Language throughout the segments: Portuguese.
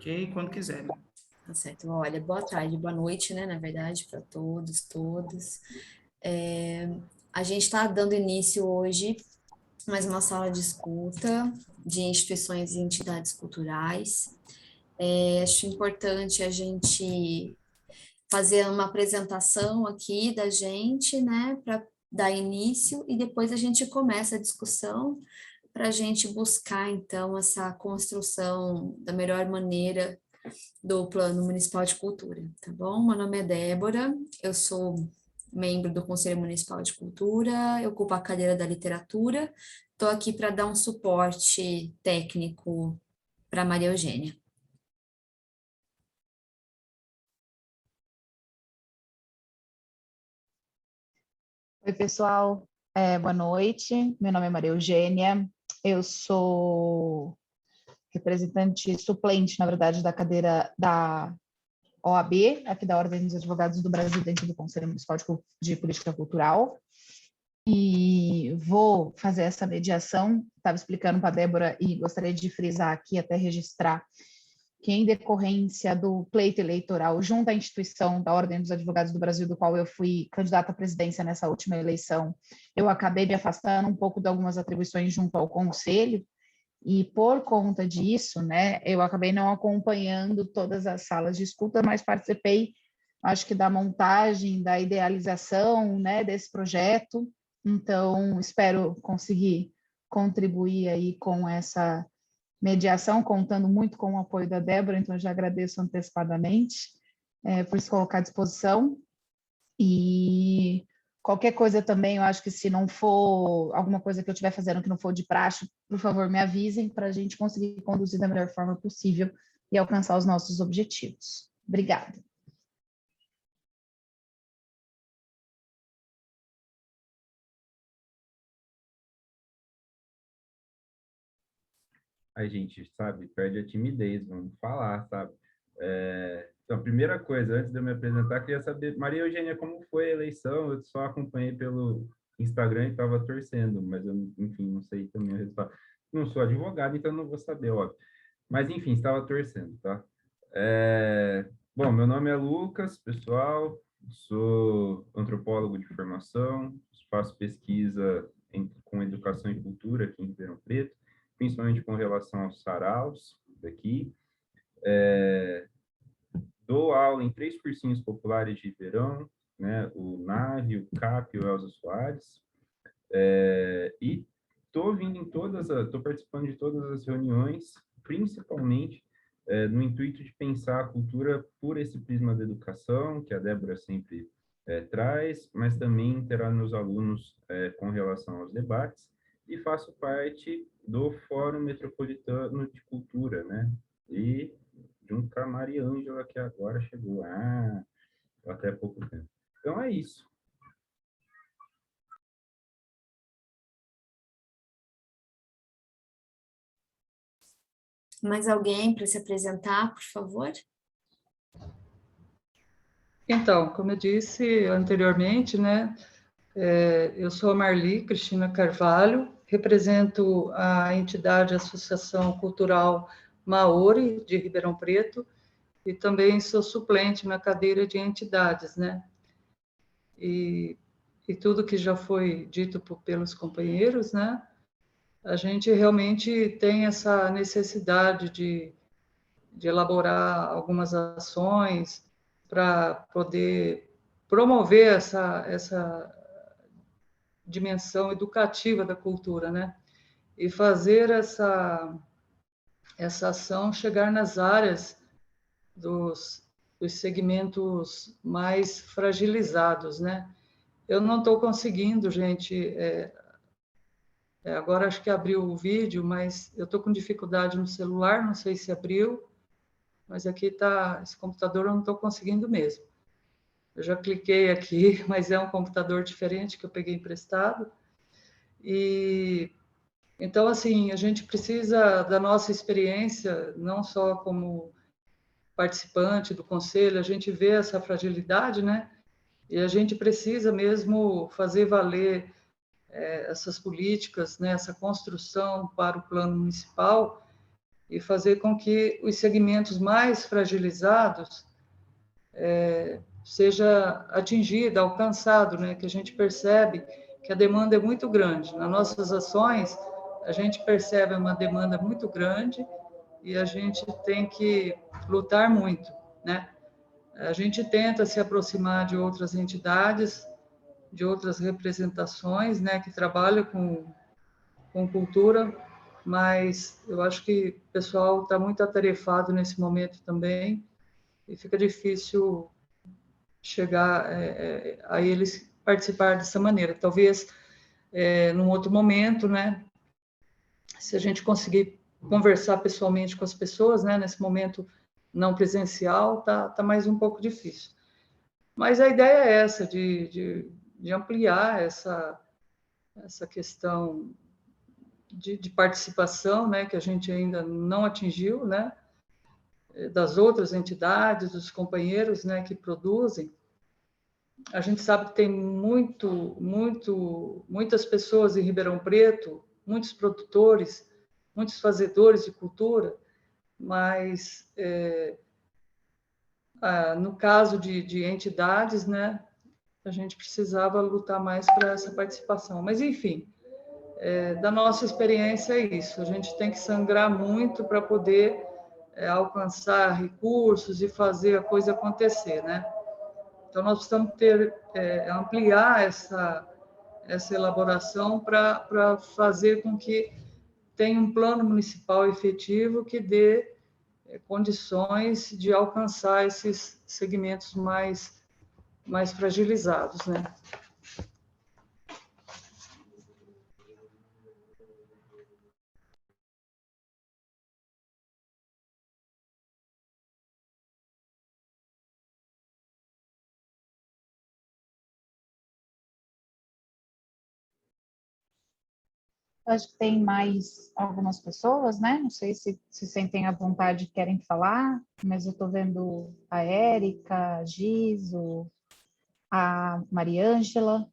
Ok? Quando quiser. Tá certo. Olha, boa tarde, boa noite, né, na verdade, para todos, todas. A gente está dando início hoje a mais uma sala de escuta de instituições e entidades culturais. Acho importante a gente fazer uma apresentação aqui da gente, né, para dar início, e depois a gente começa a discussão para a gente buscar, então, essa construção da melhor maneira do Plano Municipal de Cultura, tá bom? Meu nome é Débora, eu sou membro do Conselho Municipal de Cultura, eu ocupo a cadeira da literatura, estou aqui para dar um suporte técnico para Maria Eugênia. Oi, pessoal. Boa noite. Meu nome é Maria Eugênia. Eu sou representante suplente, na verdade, da cadeira da OAB, aqui da Ordem dos Advogados do Brasil, dentro do Conselho Municipal de Política Cultural. E vou fazer essa mediação. Estava explicando para a Débora e gostaria de frisar aqui, até registrar, que em decorrência do pleito eleitoral junto à instituição da Ordem dos Advogados do Brasil, do qual eu fui candidata à presidência nessa última eleição, eu acabei me afastando um pouco de algumas atribuições junto ao Conselho, e por conta disso, né, eu acabei não acompanhando todas as salas de escuta, mas participei, acho que da montagem, da idealização, né, desse projeto. Então, espero conseguir contribuir aí com essa mediação, contando muito com o apoio da Débora, então já agradeço antecipadamente por se colocar à disposição. E qualquer coisa também, eu acho que se não for alguma coisa que eu estiver fazendo que não for de praxe, por favor, me avisem para a gente conseguir conduzir da melhor forma possível e alcançar os nossos objetivos. Obrigada. A gente, sabe, perde a timidez, vamos falar, sabe? Então, primeira coisa, antes de eu me apresentar, queria saber, Maria Eugênia, como foi a eleição? Eu só acompanhei pelo Instagram e estava torcendo, mas eu, enfim, não sei também o resultado. Não sou advogado, então não vou saber, óbvio. Mas, enfim, estava torcendo, tá? Bom, meu nome é Lucas, pessoal, sou antropólogo de formação, faço pesquisa com educação e cultura aqui em Ribeirão Preto, principalmente com relação aos saraus daqui. Dou aula em 3 cursinhos populares de Ribeirão, né, o NAVE, o CAP e o Elza Soares. E estou participando de todas as reuniões, principalmente no intuito de pensar a cultura por esse prisma da educação, que a Débora sempre traz, mas também interar meus alunos com relação aos debates, e faço parte do Fórum Metropolitano de Cultura, né? E junto com a Maria Ângela, que agora chegou, até pouco tempo. Então é isso. Mais alguém para se apresentar, por favor? Então, como eu disse anteriormente, né, eu sou a Marli Cristina Carvalho, represento a entidade Associação Cultural Maori de Ribeirão Preto e também sou suplente na cadeira de entidades, né? E tudo que já foi dito pelos companheiros, né? A gente realmente tem essa necessidade de elaborar algumas ações para poder promover essa dimensão educativa da cultura, né? E fazer essa ação chegar nas áreas dos segmentos mais fragilizados, né? Eu não estou conseguindo, gente. Agora acho que abriu o vídeo, mas eu estou com dificuldade no celular, não sei se abriu, mas aqui está, esse computador eu não estou conseguindo mesmo. Eu já cliquei aqui, mas é um computador diferente que eu peguei emprestado. E então, assim, a gente precisa da nossa experiência, não só como participante do conselho, a gente vê essa fragilidade, né? E a gente precisa mesmo fazer valer essas políticas, né? Essa construção para o plano municipal e fazer com que os segmentos mais fragilizados seja atingido, alcançado, né? Que a gente percebe que a demanda é muito grande. Nas nossas ações, a gente percebe uma demanda muito grande e a gente tem que lutar muito, né? A gente tenta se aproximar de outras entidades, de outras representações, né, que trabalham com cultura, mas eu acho que o pessoal está muito atarefado nesse momento também e fica difícil chegar a eles participar dessa maneira. Talvez num outro momento, né, se a gente conseguir conversar pessoalmente com as pessoas, né, nesse momento não presencial, tá mais um pouco difícil. Mas a ideia é essa, de ampliar essa questão de participação, né, que a gente ainda não atingiu, né, das outras entidades, dos companheiros, né, que produzem. A gente sabe que tem muitas pessoas em Ribeirão Preto, muitos produtores, muitos fazedores de cultura, mas no caso de entidades, né, a gente precisava lutar mais para essa participação. Mas, enfim, da nossa experiência é isso, a gente tem que sangrar muito para poder alcançar recursos e fazer a coisa acontecer, né? Então, nós precisamos ampliar essa elaboração para fazer com que tenha um plano municipal efetivo que dê condições de alcançar esses segmentos mais fragilizados, né? Acho que tem mais algumas pessoas, né? Não sei se sentem à vontade e querem falar, mas eu estou vendo a Érica, a Giso, a Mariângela.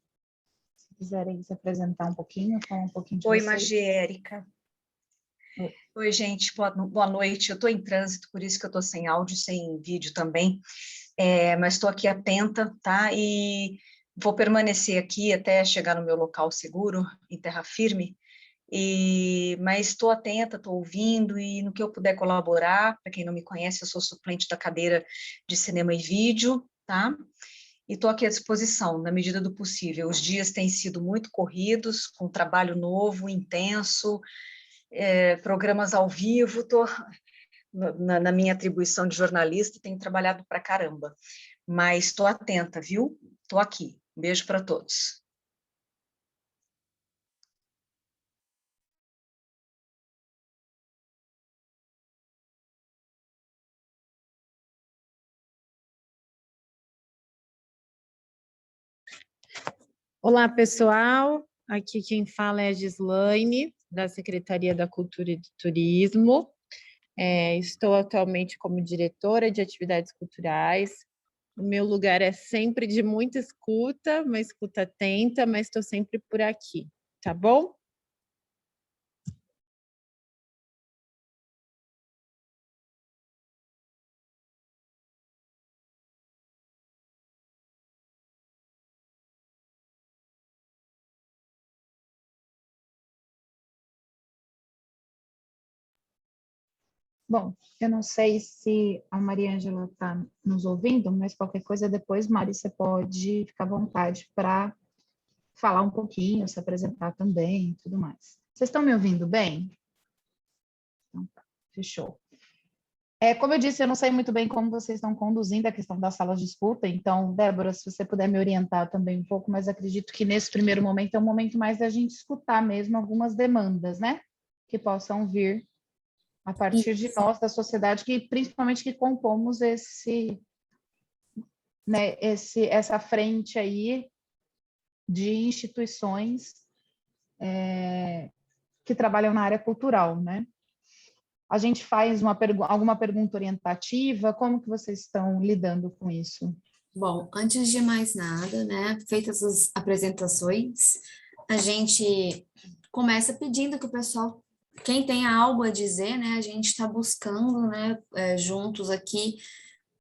Se quiserem se apresentar um pouquinho, falar um pouquinho de Oi, vocês. Magi, Érica. Oi, gente, boa noite. Eu estou em trânsito, por isso que eu estou sem áudio, sem vídeo também, mas estou aqui atenta, tá? E vou permanecer aqui até chegar no meu local seguro, em terra firme, mas estou atenta, estou ouvindo, e no que eu puder colaborar, para quem não me conhece, eu sou suplente da cadeira de cinema e vídeo, tá? E estou aqui à disposição, na medida do possível. Os dias têm sido muito corridos, com trabalho novo, intenso, programas ao vivo, estou na minha atribuição de jornalista, tenho trabalhado para caramba, mas estou atenta, viu? Estou aqui. Um beijo para todos. Olá, pessoal. Aqui quem fala é a Gislaine, da Secretaria da Cultura e do Turismo. Estou atualmente como diretora de atividades culturais. O meu lugar é sempre de muita escuta, uma escuta atenta, mas estou sempre por aqui, tá bom? Bom, eu não sei se a Mariângela está nos ouvindo, mas qualquer coisa depois, Mari, você pode ficar à vontade para falar um pouquinho, se apresentar também e tudo mais. Vocês estão me ouvindo bem? Então tá, fechou. Como eu disse, eu não sei muito bem como vocês estão conduzindo a questão das salas de escuta, então, Débora, se você puder me orientar também um pouco, mas acredito que nesse primeiro momento é um momento mais da gente escutar mesmo algumas demandas, né? Que possam vir a partir de nós, da sociedade, que principalmente que compomos essa frente aí de instituições que trabalham na área cultural, né? A gente faz alguma pergunta orientativa? Como que vocês estão lidando com isso? Bom, antes de mais nada, né, feitas as apresentações, a gente começa pedindo que o pessoal quem tem algo a dizer, né, a gente está buscando, né, juntos aqui,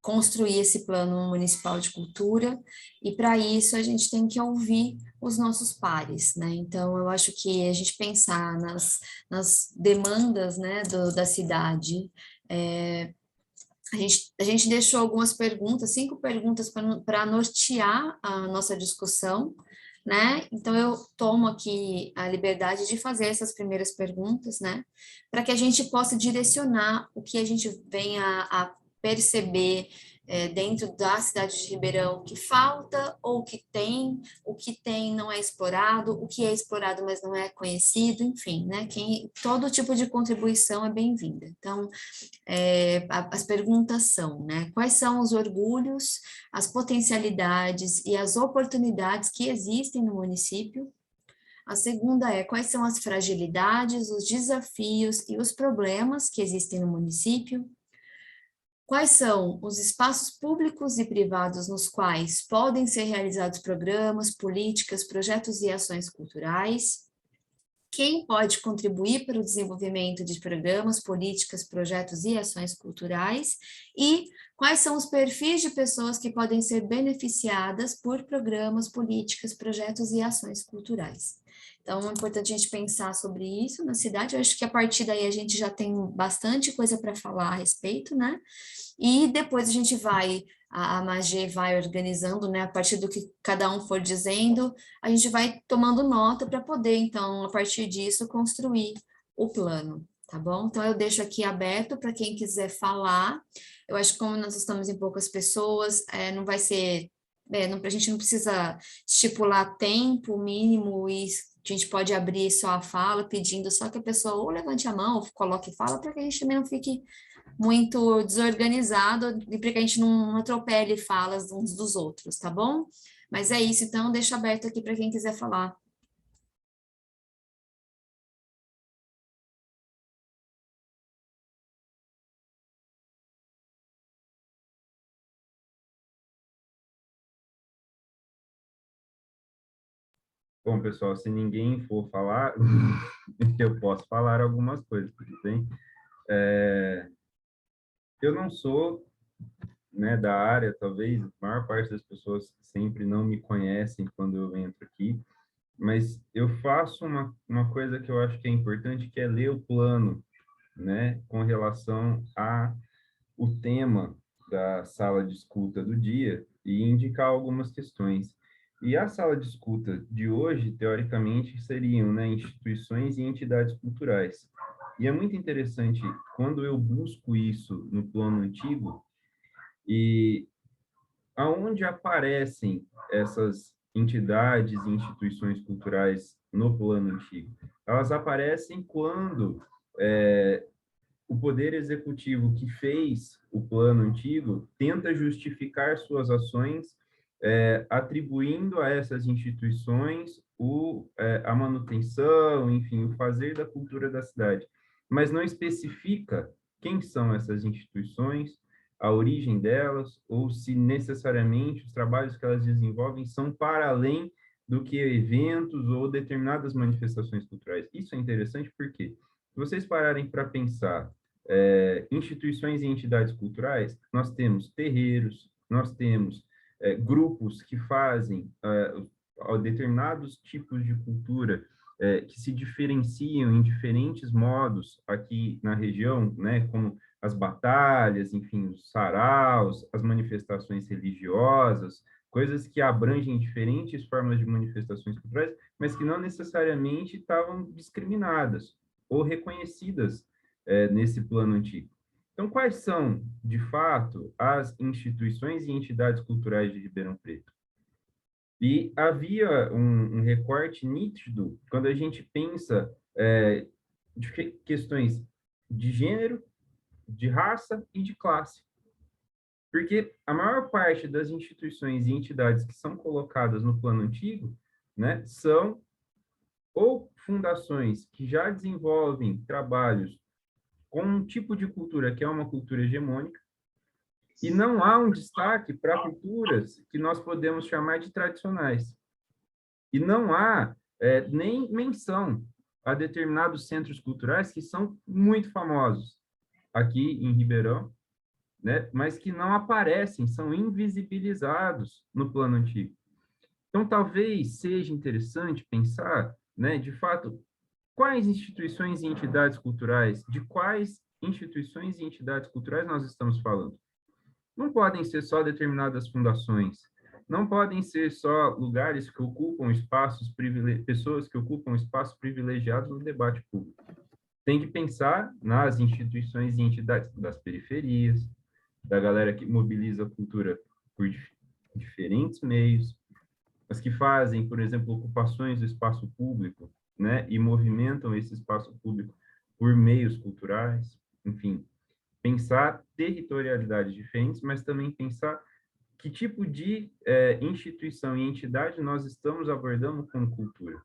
construir esse plano municipal de cultura, e para isso a gente tem que ouvir os nossos pares, né? Então, eu acho que a gente pensar nas demandas, né, da cidade, a gente deixou algumas perguntas, 5 perguntas para nortear a nossa discussão, né? Então, eu tomo aqui a liberdade de fazer essas primeiras perguntas, né? Para que a gente possa direcionar o que a gente venha a perceber dentro da cidade de Ribeirão que falta ou o que tem não é explorado, o que é explorado mas não é conhecido, enfim, né? Todo tipo de contribuição é bem-vinda. Então, as perguntas são, né? Quais são os orgulhos, as potencialidades e as oportunidades que existem no município? A segunda é quais são as fragilidades, os desafios e os problemas que existem no município? Quais são os espaços públicos e privados nos quais podem ser realizados programas, políticas, projetos e ações culturais? Quem pode contribuir para o desenvolvimento de programas, políticas, projetos e ações culturais? E quais são os perfis de pessoas que podem ser beneficiadas por programas, políticas, projetos e ações culturais? Então, é importante a gente pensar sobre isso na cidade. Eu acho que a partir daí a gente já tem bastante coisa para falar a respeito, né? E depois a gente vai, a Magê vai organizando, né? A partir do que cada um for dizendo, a gente vai tomando nota para poder, então, a partir disso, construir o plano, tá bom? Então, eu deixo aqui aberto para quem quiser falar. Eu acho que como nós estamos em poucas pessoas, não vai ser... a gente não precisa estipular tempo mínimo e a gente pode abrir só a fala, pedindo só que a pessoa ou levante a mão ou coloque fala, para que a gente também não fique muito desorganizado e para que a gente não atropele falas uns dos outros, tá bom? Mas é isso, então deixo aberto aqui para quem quiser falar. Bom, pessoal, se ninguém for falar, eu posso falar algumas coisas, tudo bem? Eu não sou, né, da área, talvez a maior parte das pessoas sempre não me conhecem quando eu entro aqui, mas eu faço uma coisa que eu acho que é importante, que é ler o plano, né, com relação a o tema da sala de escuta do dia e indicar algumas questões. E a sala de escuta de hoje, teoricamente, seriam, né, instituições e entidades culturais. E é muito interessante quando eu busco isso no plano antigo e aonde aparecem essas entidades e instituições culturais no plano antigo. Elas aparecem quando o poder executivo que fez o plano antigo tenta justificar suas ações atribuindo a essas instituições a manutenção, enfim, o fazer da cultura da cidade, mas não especifica quem são essas instituições, a origem delas, ou se necessariamente os trabalhos que elas desenvolvem são para além do que eventos ou determinadas manifestações culturais. Isso é interessante porque, se vocês pararem para pensar instituições e entidades culturais, nós temos terreiros, nós temos grupos que fazem determinados tipos de cultura que se diferenciam em diferentes modos aqui na região, né, como as batalhas, enfim, os saraus, as manifestações religiosas, coisas que abrangem diferentes formas de manifestações culturais, mas que não necessariamente estavam discriminadas ou reconhecidas nesse plano antigo. Então, quais são, de fato, as instituições e entidades culturais de Ribeirão Preto? E havia um recorte nítido quando a gente pensa de questões de gênero, de raça e de classe. Porque a maior parte das instituições e entidades que são colocadas no plano antigo, né, são ou fundações que já desenvolvem trabalhos com um tipo de cultura que é uma cultura hegemônica, e não há um destaque para culturas que nós podemos chamar de tradicionais. E não há nem menção a determinados centros culturais que são muito famosos aqui em Ribeirão, né? Mas que não aparecem, são invisibilizados no plano antigo. Então, talvez seja interessante pensar, né, de fato, quais instituições e entidades culturais, de quais instituições e entidades culturais nós estamos falando. Não podem ser só determinadas fundações, não podem ser só lugares que ocupam espaços pessoas que ocupam espaços privilegiados no debate público. Tem que pensar nas instituições e entidades das periferias, da galera que mobiliza a cultura por diferentes meios, as que fazem, por exemplo, ocupações do espaço público, né, e movimentam esse espaço público por meios culturais, enfim, pensar territorialidades diferentes, mas também pensar que tipo de instituição e entidade nós estamos abordando como cultura,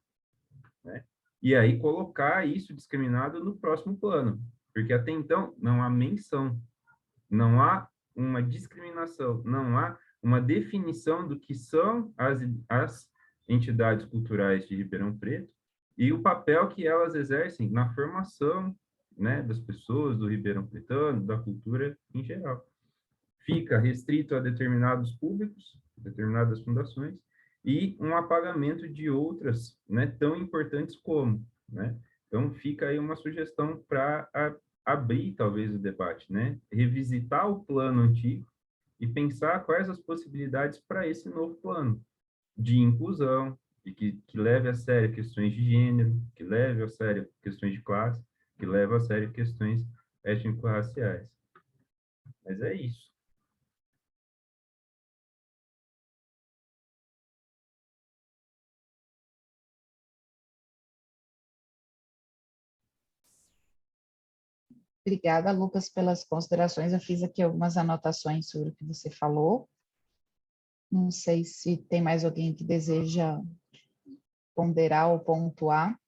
né? E aí colocar isso discriminado no próximo plano, porque até então não há menção, não há uma discriminação, não há uma definição do que são as entidades culturais de Ribeirão Preto e o papel que elas exercem na formação, né, das pessoas, do Ribeirão Pretano, da cultura em geral. Fica restrito a determinados públicos, determinadas fundações, e um apagamento de outras, né, tão importantes como, né? Então, fica aí uma sugestão para abrir, talvez, o debate, né? Revisitar o plano antigo e pensar quais as possibilidades para esse novo plano de inclusão, e que leve a sério questões de gênero, que leve a sério questões de classe, que leve a sério questões étnico-raciais. Mas é isso. Obrigada, Lucas, pelas considerações. Eu fiz aqui algumas anotações sobre o que você falou. Não sei se tem mais alguém que deseja ponderar ou pontuar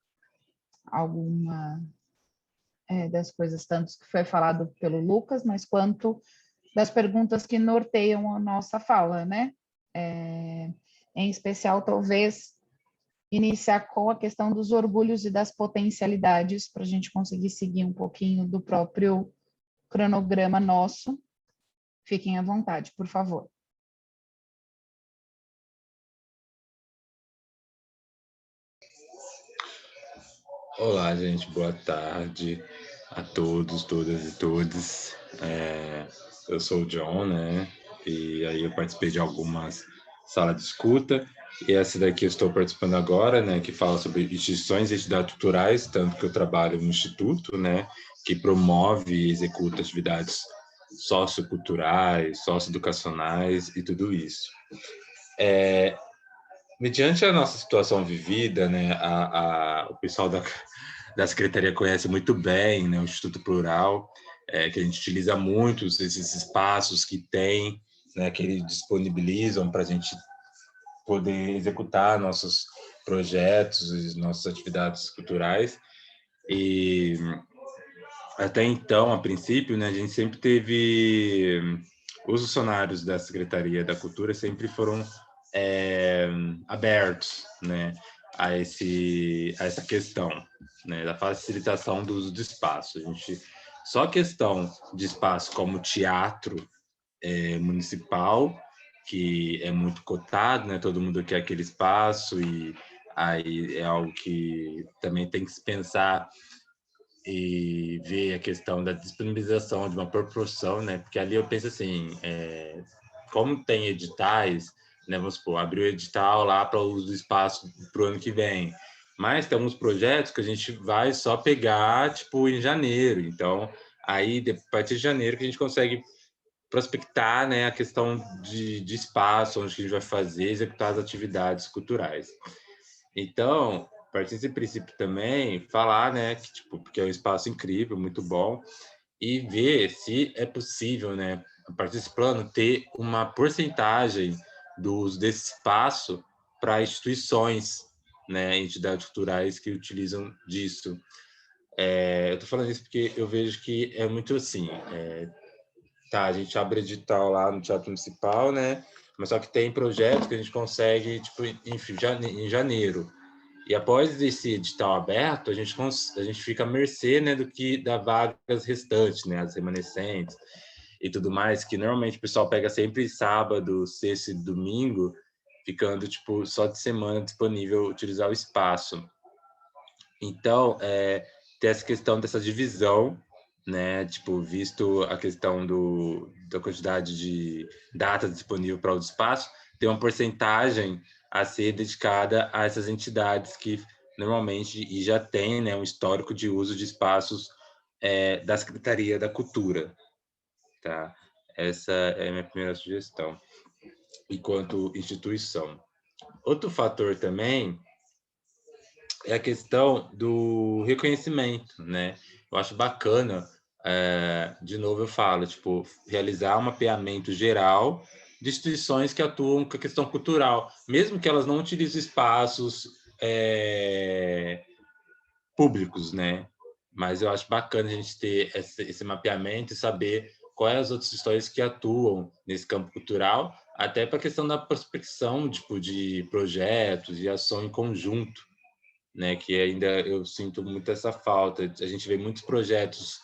alguma das coisas, tanto que foi falado pelo Lucas, mas quanto das perguntas que norteiam a nossa fala, né? Em especial, talvez, iniciar com a questão dos orgulhos e das potencialidades, para a gente conseguir seguir um pouquinho do próprio cronograma nosso. Fiquem à vontade, por favor. Olá, gente, boa tarde a todos, todas e todos. Eu sou o John, né? E aí eu participei de algumas salas de escuta, e essa daqui eu estou participando agora, né? Que fala sobre instituições e entidades culturais, tanto que eu trabalho no Instituto, né? Que promove e executa atividades socioculturais, socioeducacionais e tudo isso. Mediante a nossa situação vivida, né, o pessoal da Secretaria conhece muito bem, né, o Instituto Plural, que a gente utiliza muito esses espaços que tem, né, que eles disponibilizam para a gente poder executar nossos projetos, nossas atividades culturais. E até então, a princípio, né, a gente sempre teve... Os funcionários da Secretaria da Cultura sempre foram abertos, né, a essa questão, né, da facilitação do uso do espaço. Só a questão de espaço como teatro municipal, que é muito cotado, né, todo mundo quer aquele espaço, e aí é algo que também tem que se pensar e ver a questão da disponibilização de uma proporção, né, porque ali eu penso assim, como tem editais, né, vamos supor, abrir o edital lá para o uso do espaço para o ano que vem, mas tem alguns projetos que a gente vai só pegar, tipo, em janeiro, então, aí, a partir de janeiro que a gente consegue prospectar, né, a questão de espaço, onde a gente vai fazer, executar as atividades culturais. Então, a partir desse princípio também, falar, né, que, tipo, porque é um espaço incrível, muito bom, e ver se é possível, né, a partir desse plano, ter uma porcentagem do uso desse espaço para instituições, né, entidades culturais que utilizam disso. Eu estou falando isso porque eu vejo que é muito assim, tá, a gente abre edital lá no Teatro Municipal, né, mas só que tem projetos que a gente consegue, tipo, em janeiro. E após esse edital aberto, a gente fica à mercê, né, da vagas restantes, né, as remanescentes e tudo mais, que normalmente o pessoal pega sempre sábado, sexta e domingo, ficando tipo só de semana disponível utilizar o espaço. Então, tem essa questão dessa divisão, né, tipo, visto a questão da quantidade de datas disponível para o espaço, tem uma porcentagem a ser dedicada a essas entidades que normalmente e já tem, né, um histórico de uso de espaços da Secretaria da Cultura, tá? Essa é a minha primeira sugestão, enquanto instituição. Outro fator também é a questão do reconhecimento, né? Eu acho bacana, de novo eu falo, tipo, realizar um mapeamento geral de instituições que atuam com a questão cultural, mesmo que elas não utilizem espaços públicos, né? Mas eu acho bacana a gente ter esse mapeamento e saber quais as outras instituições que atuam nesse campo cultural, até para a questão da prospecção, tipo, de projetos e ação em conjunto, né, que ainda eu sinto muito essa falta. A gente vê muitos projetos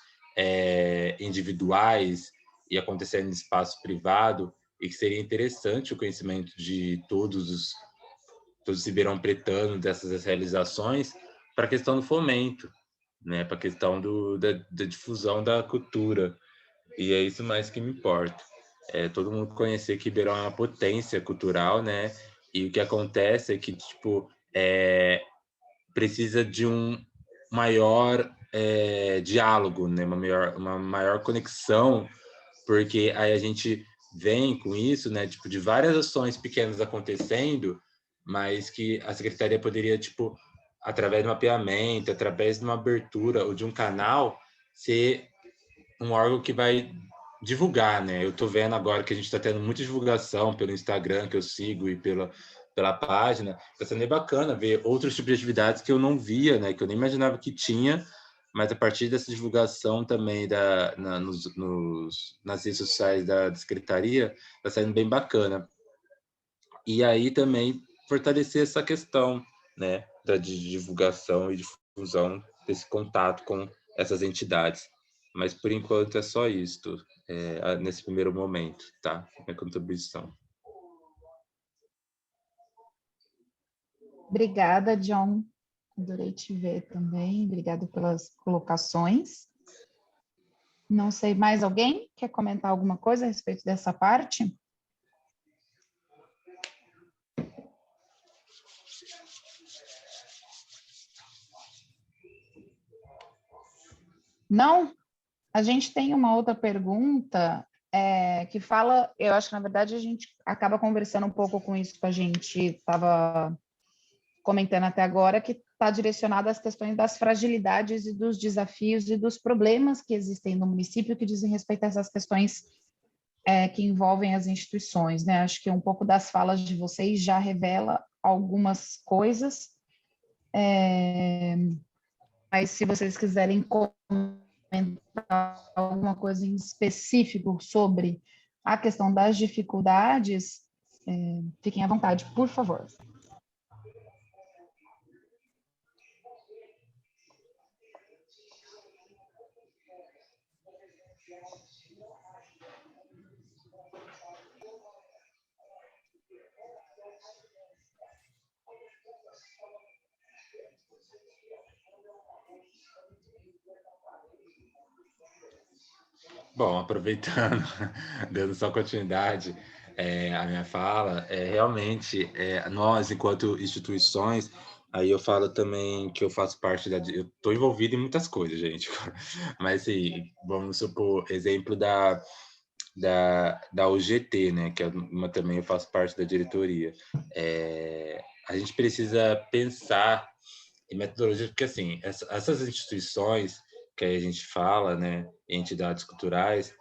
individuais e acontecendo em espaço privado, e que seria interessante o conhecimento de todos os ribeirão-pretanos dessas realizações para a questão do fomento, né, para a questão da difusão da cultura. E é isso mais que me importa. Todo mundo conhecer que Ribeirão é uma potência cultural, né? E o que acontece é que, tipo, precisa de um maior diálogo, né? Uma maior conexão, porque aí a gente vem com isso, né? Tipo, de várias ações pequenas acontecendo, mas que a secretaria poderia, tipo, através do mapeamento, através de uma abertura ou de um canal, ser um órgão que vai divulgar, né? Eu tô vendo agora que a gente está tendo muita divulgação pelo Instagram, que eu sigo, e pela página. Está sendo bem bacana ver outros tipos de atividades que eu não via, né? Que eu nem imaginava que tinha, mas a partir dessa divulgação também nas redes sociais da Secretaria, está sendo bem bacana. E aí também fortalecer essa questão, né? Da divulgação e difusão desse contato com essas entidades. Mas, por enquanto, é só isto, nesse primeiro momento, tá? Minha contribuição. Obrigada, John. Adorei te ver também. Obrigada pelas colocações. Não sei, mais alguém quer comentar alguma coisa a respeito dessa parte? Não? A gente tem uma outra pergunta que fala, eu acho que na verdade a gente acaba conversando um pouco com isso que a gente estava comentando até agora, que está direcionada às questões das fragilidades e dos desafios e dos problemas que existem no município que dizem respeito a essas questões que envolvem as instituições, né? Acho que um pouco das falas de vocês já revela algumas coisas, mas se vocês quiserem comentar alguma coisa em específico sobre a questão das dificuldades, fiquem à vontade, por favor. Bom, aproveitando, dando só continuidade à minha fala, realmente, nós, enquanto instituições, aí eu falo também que eu faço parte eu estou envolvido em muitas coisas, gente, mas assim, vamos supor, exemplo da UGT, né, que também eu faço parte da diretoria. A gente precisa pensar em metodologia, porque assim, essas instituições que a gente fala, né, entidades culturais,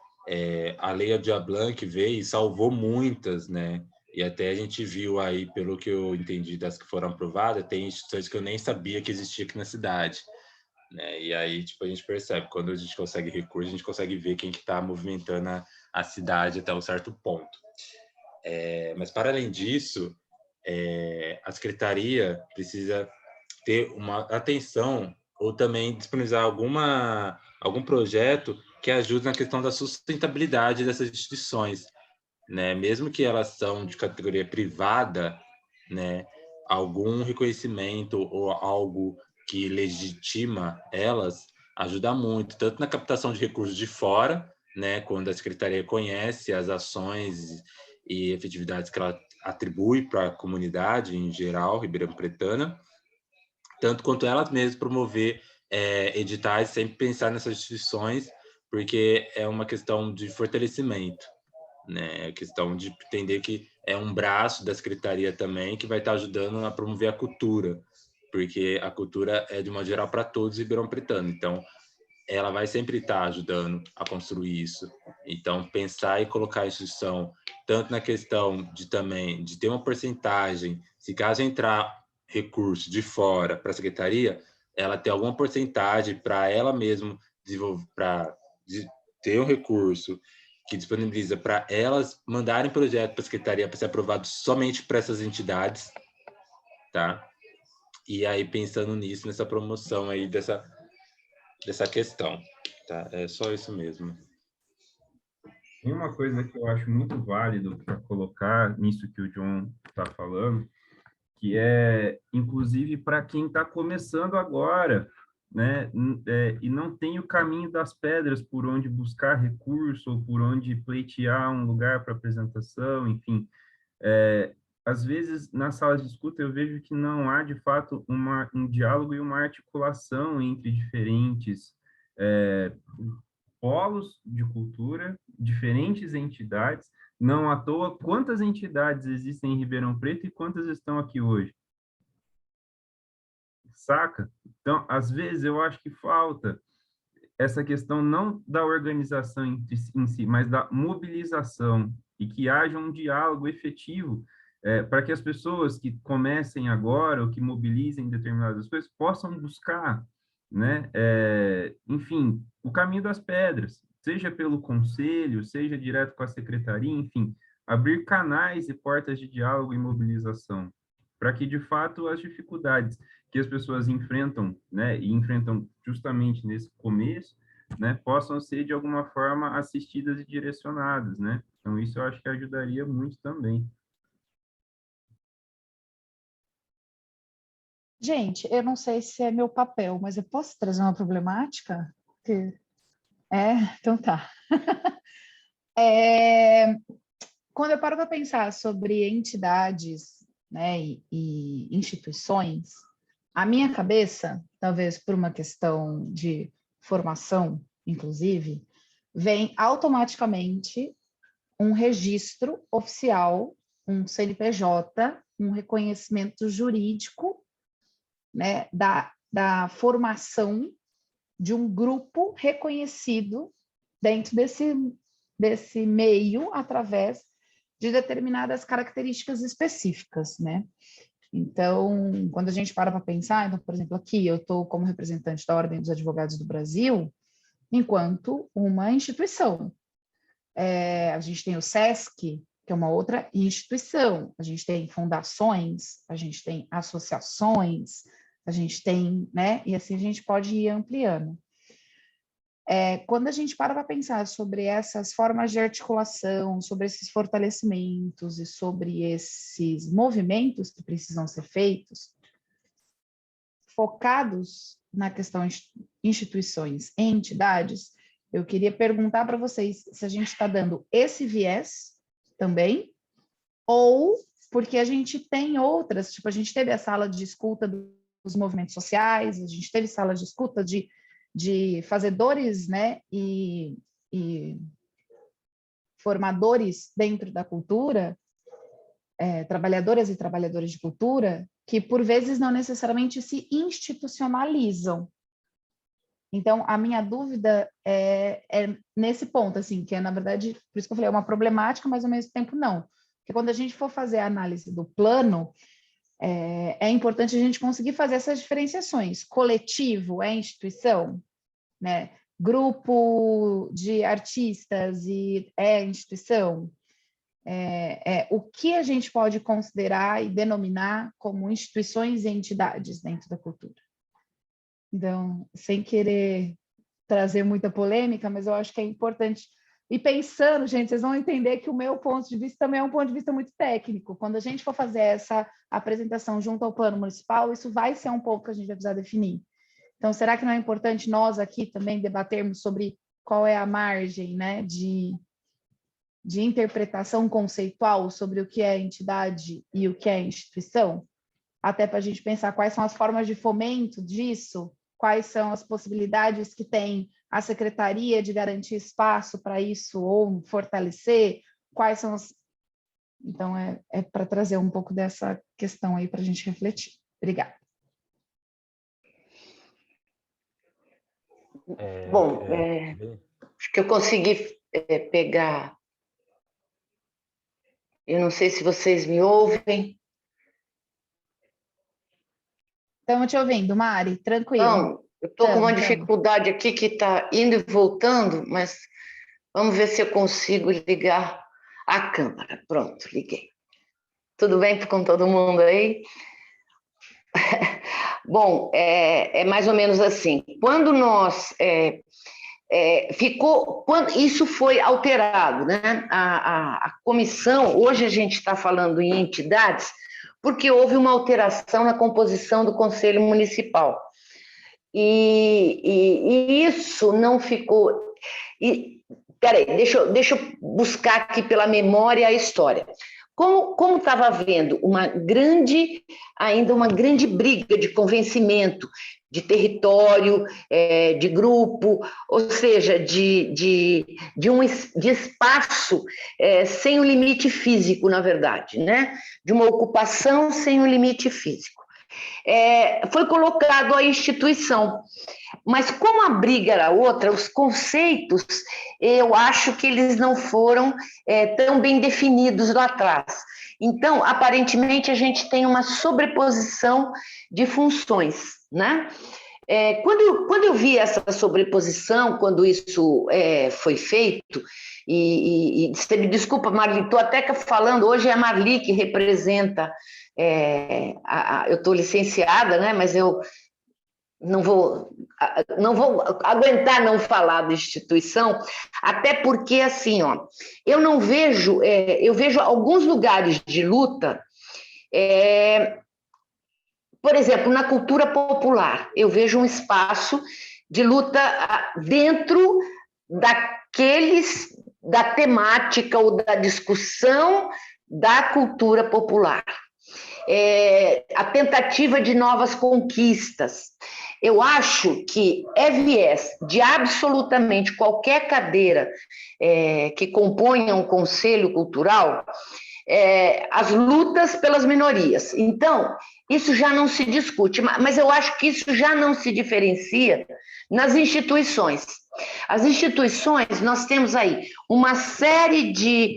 a Lei Aldir Blanc veio e salvou muitas, né, e até a gente viu aí, pelo que eu entendi das que foram aprovadas, tem instituições que eu nem sabia que existia aqui na cidade, né, e aí, tipo, a gente percebe, quando a gente consegue recurso, a gente consegue ver quem que está movimentando a cidade até um certo ponto. Mas, para além disso, a Secretaria precisa ter uma atenção ou também disponibilizar algum projeto que ajude na questão da sustentabilidade dessas instituições, né? Mesmo que elas são de categoria privada, né? Algum reconhecimento ou algo que legitima elas ajuda muito, tanto na captação de recursos de fora, né? Quando a Secretaria conhece as ações e efetividades que ela atribui para a comunidade em geral, ribeirão-pretana, tanto quanto elas mesmas promover editais, sempre pensar nessas instituições, porque é uma questão de fortalecimento, né? É questão de entender que é um braço da Secretaria também que vai estar ajudando a promover a cultura, porque a cultura é, de uma geral, para todos ribeirão-pretano. Então, ela vai sempre estar ajudando a construir isso. Então, pensar e colocar a instituição, tanto na questão de também de ter uma porcentagem, se caso entrar recurso de fora para a secretaria, ela ter alguma porcentagem para ela mesma desenvolver, para ter um recurso que disponibiliza para elas mandarem projeto para a secretaria para ser aprovado somente para essas entidades, tá? E aí, pensando nisso, nessa promoção aí dessa questão, tá? É só isso mesmo. Tem uma coisa que eu acho muito válido para colocar nisso que o John está falando, que é, inclusive, para quem está começando agora, né? E não tem o caminho das pedras por onde buscar recurso ou por onde pleitear um lugar para apresentação, enfim. Às vezes, na sala de escuta, eu vejo que não há, de fato, um diálogo e uma articulação entre diferentes polos de cultura, diferentes entidades. Não à toa, quantas entidades existem em Ribeirão Preto e quantas estão aqui hoje? Saca? Então, às vezes, eu acho que falta essa questão não da organização em si, mas da mobilização, e que haja um diálogo efetivo para que as pessoas que comecem agora ou que mobilizem determinadas coisas possam buscar, né, enfim, o caminho das pedras, seja pelo conselho, seja direto com a secretaria, enfim, abrir canais e portas de diálogo e mobilização, para que, de fato, as dificuldades que as pessoas enfrentam, né, e enfrentam justamente nesse começo, né, possam ser, de alguma forma, assistidas e direcionadas, né? Então, isso eu acho que ajudaria muito também. Gente, eu não sei se é meu papel, mas eu posso trazer uma problemática? Então tá. Quando eu paro para pensar sobre entidades, né, e instituições, a minha cabeça, talvez por uma questão de formação, inclusive, vem automaticamente um registro oficial, um CNPJ, um reconhecimento jurídico, né, da formação de um grupo reconhecido dentro desse meio através de determinadas características específicas, né? Então, quando a gente para pensar, então, por exemplo, aqui eu estou como representante da Ordem dos Advogados do Brasil, enquanto uma instituição. A gente tem o SESC, que é uma outra instituição, a gente tem fundações, a gente tem associações, a gente tem, né? E assim a gente pode ir ampliando. Quando a gente para pensar sobre essas formas de articulação, sobre esses fortalecimentos e sobre esses movimentos que precisam ser feitos, focados na questão instituições e entidades, eu queria perguntar para vocês se a gente está dando esse viés também, ou porque a gente tem outras, tipo, a gente teve a sala de escuta dos movimentos sociais, a gente teve sala de escuta de fazedores, né, e formadores dentro da cultura, trabalhadoras e trabalhadores de cultura, que por vezes não necessariamente se institucionalizam. Então, a minha dúvida é nesse ponto, assim, que é, na verdade, por isso que eu falei, é uma problemática, mas ao mesmo tempo não. Porque quando a gente for fazer a análise do plano, é importante a gente conseguir fazer essas diferenciações. Coletivo é instituição, né? Grupo de artistas é instituição. o que a gente pode considerar e denominar como instituições e entidades dentro da cultura. Então, sem querer trazer muita polêmica, mas eu acho que é importante. E pensando, gente, vocês vão entender que o meu ponto de vista também é um ponto de vista muito técnico. Quando a gente for fazer essa apresentação junto ao plano municipal, isso vai ser um ponto que a gente vai precisar definir. Então, será que não é importante nós aqui também debatermos sobre qual é a margem, né, de interpretação conceitual sobre o que é entidade e o que é instituição? Até para a gente pensar quais são as formas de fomento disso, quais são as possibilidades que tem a secretaria de garantir espaço para isso ou fortalecer, quais são as... Então, é para trazer um pouco dessa questão aí para a gente refletir. Obrigada. Bom, acho que eu consegui pegar. Eu não sei se vocês me ouvem. Estamos te ouvindo, Mari, tranquilo. Não, eu estou com uma dificuldade aqui que está indo e voltando, mas vamos ver se eu consigo ligar a câmera. Pronto, liguei. Tudo bem com todo mundo aí? Bom, é mais ou menos assim. Quando nós quando isso foi alterado, né? A comissão, hoje a gente está falando em entidades, porque houve uma alteração na composição do Conselho Municipal. E isso não ficou... Peraí, deixa eu buscar aqui pela memória a história. Como estava havendo ainda uma grande briga de convencimento, de território, de grupo, ou seja, de espaço sem o limite físico, na verdade, né? De uma ocupação sem o limite físico. Foi colocado a instituição, mas como a briga era outra, os conceitos, eu acho que eles não foram tão bem definidos lá atrás. Então, aparentemente, a gente tem uma sobreposição de funções, né? Quando eu vi essa sobreposição, quando isso foi feito, e você me desculpa, Marli, estou até falando, hoje é a Marli que representa, eu estou licenciada, né, mas eu não vou aguentar não falar da instituição, até porque, assim, ó, eu não vejo, eu vejo alguns lugares de luta, por exemplo, na cultura popular, eu vejo um espaço de luta dentro da temática ou da discussão da cultura popular. A tentativa de novas conquistas. Eu acho que viés de absolutamente qualquer cadeira que componha um conselho cultural, as lutas pelas minorias. Então, isso já não se discute, mas eu acho que isso já não se diferencia nas instituições. As instituições, nós temos aí uma série de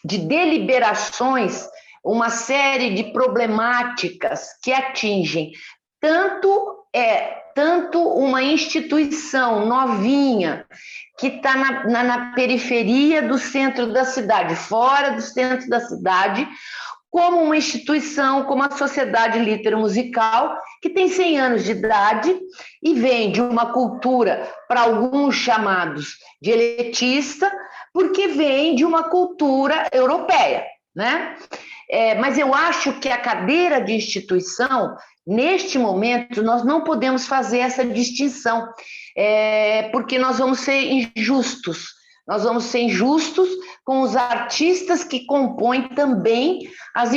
deliberações, uma série de problemáticas que atingem tanto uma instituição novinha, que está na periferia do centro da cidade, fora do centro da cidade, como uma instituição, como a Sociedade Litero-Musical, que tem 100 anos de idade e vem de uma cultura, para alguns chamados de elitista, porque vem de uma cultura europeia, né? Mas eu acho que a cadeira de instituição, neste momento, nós não podemos fazer essa distinção, porque nós vamos ser injustos. Nós vamos ser injustos com os artistas que compõem também as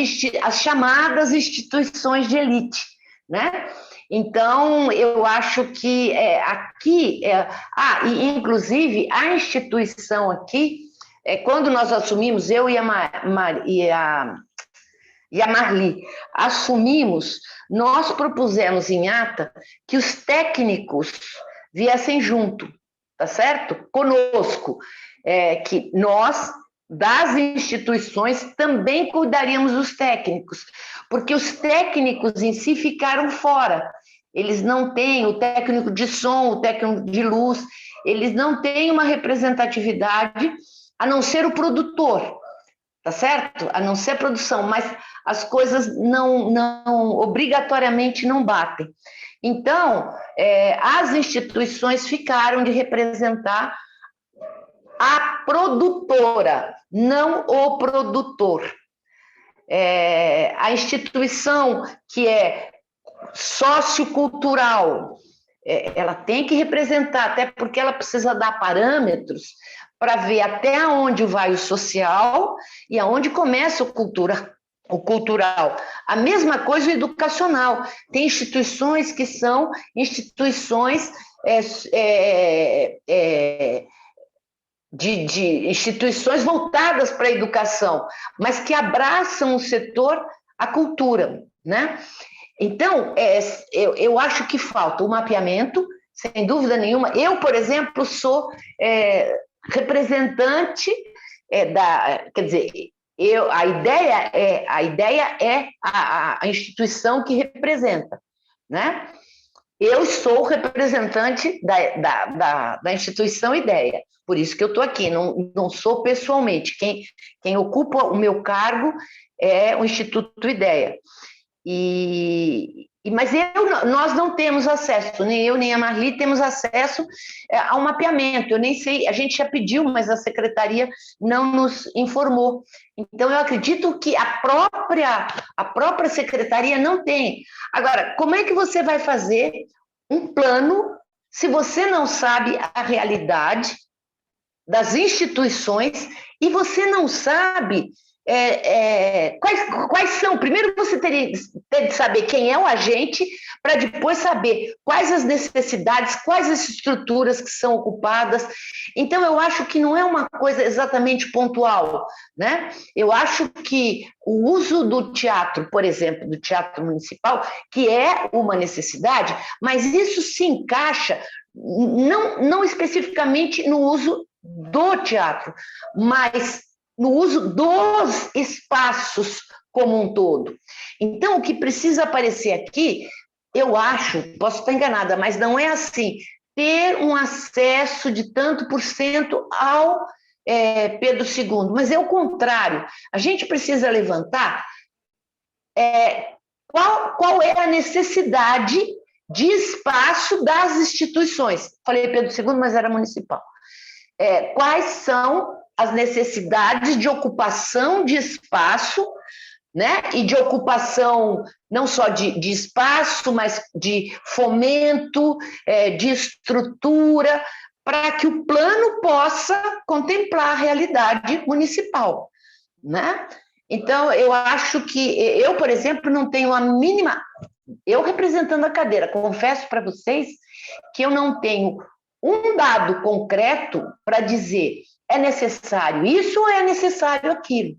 chamadas instituições de elite, né? Então, eu acho que aqui... e inclusive, a instituição aqui, quando nós assumimos, eu e a Marli assumimos, nós propusemos em ata que os técnicos viessem junto, tá certo? Conosco, que nós, das instituições, também cuidaríamos dos técnicos, porque os técnicos em si ficaram fora. Eles não têm o técnico de som, o técnico de luz, eles não têm uma representatividade a não ser o produtor, tá certo? A não ser a produção, mas as coisas não obrigatoriamente não batem. Então, as instituições ficaram de representar a produtora, não o produtor. A instituição que é sociocultural, ela tem que representar, até porque ela precisa dar parâmetros para ver até onde vai o social e aonde começa o cultural. A mesma coisa o educacional. Tem instituições que são instituições de instituições voltadas para a educação, mas que abraçam o setor, a cultura, né? Então, eu acho que falta o mapeamento, sem dúvida nenhuma. Eu, por exemplo, sou representante quer dizer, a ideia é a instituição que representa, né? Eu sou representante da instituição Ideia, por isso que eu estou aqui, não sou pessoalmente. Quem ocupa o meu cargo é o Instituto Ideia. Mas nós não temos acesso, nem eu nem a Marli temos acesso ao mapeamento. Eu nem sei, a gente já pediu, mas a secretaria não nos informou. Então, eu acredito que a própria secretaria não tem. Agora, como é que você vai fazer um plano se você não sabe a realidade das instituições e você não sabe quais são. Primeiro você tem de saber quem é o agente, para depois saber quais as necessidades, quais as estruturas que são ocupadas. Então, eu acho que não é uma coisa exatamente pontual, né? Eu acho que o uso do teatro, por exemplo, do teatro municipal, que é uma necessidade, mas isso se encaixa não especificamente no uso do teatro, mas no uso dos espaços como um todo. Então, o que precisa aparecer aqui, eu acho, posso estar enganada, mas não é assim, ter um acesso de tanto por cento ao Pedro II, mas é o contrário. A gente precisa levantar qual é a necessidade de espaço das instituições. Falei Pedro II, mas era municipal. Quais são as necessidades de ocupação de espaço, né? E de ocupação não só de espaço, mas de fomento, de estrutura, para que o plano possa contemplar a realidade municipal, né? Então, eu acho que eu, por exemplo, não tenho a mínima... Eu representando a cadeira, confesso para vocês que eu não tenho um dado concreto para dizer é necessário isso ou é necessário aquilo.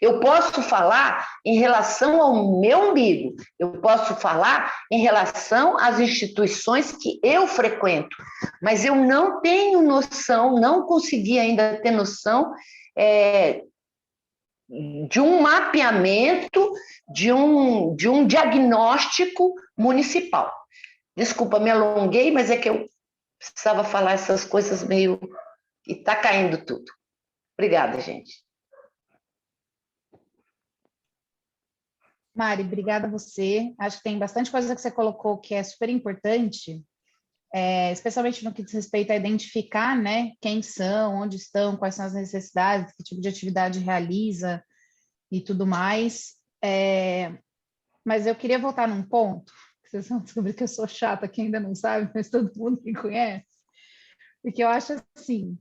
Eu posso falar em relação ao meu umbigo, eu posso falar em relação às instituições que eu frequento, mas eu não tenho noção, não consegui ainda ter noção de um mapeamento, de um diagnóstico municipal. Desculpa, me alonguei, mas é que eu precisava falar essas coisas meio... E está caindo tudo. Obrigada, gente. Mari, obrigada a você. Acho que tem bastante coisa que você colocou que é super importante, especialmente no que diz respeito a identificar, né, quem são, onde estão, quais são as necessidades, que tipo de atividade realiza e tudo mais. Mas eu queria voltar num ponto, que vocês vão descobrir que eu sou chata, que ainda não sabe, mas todo mundo me conhece, porque eu acho assim...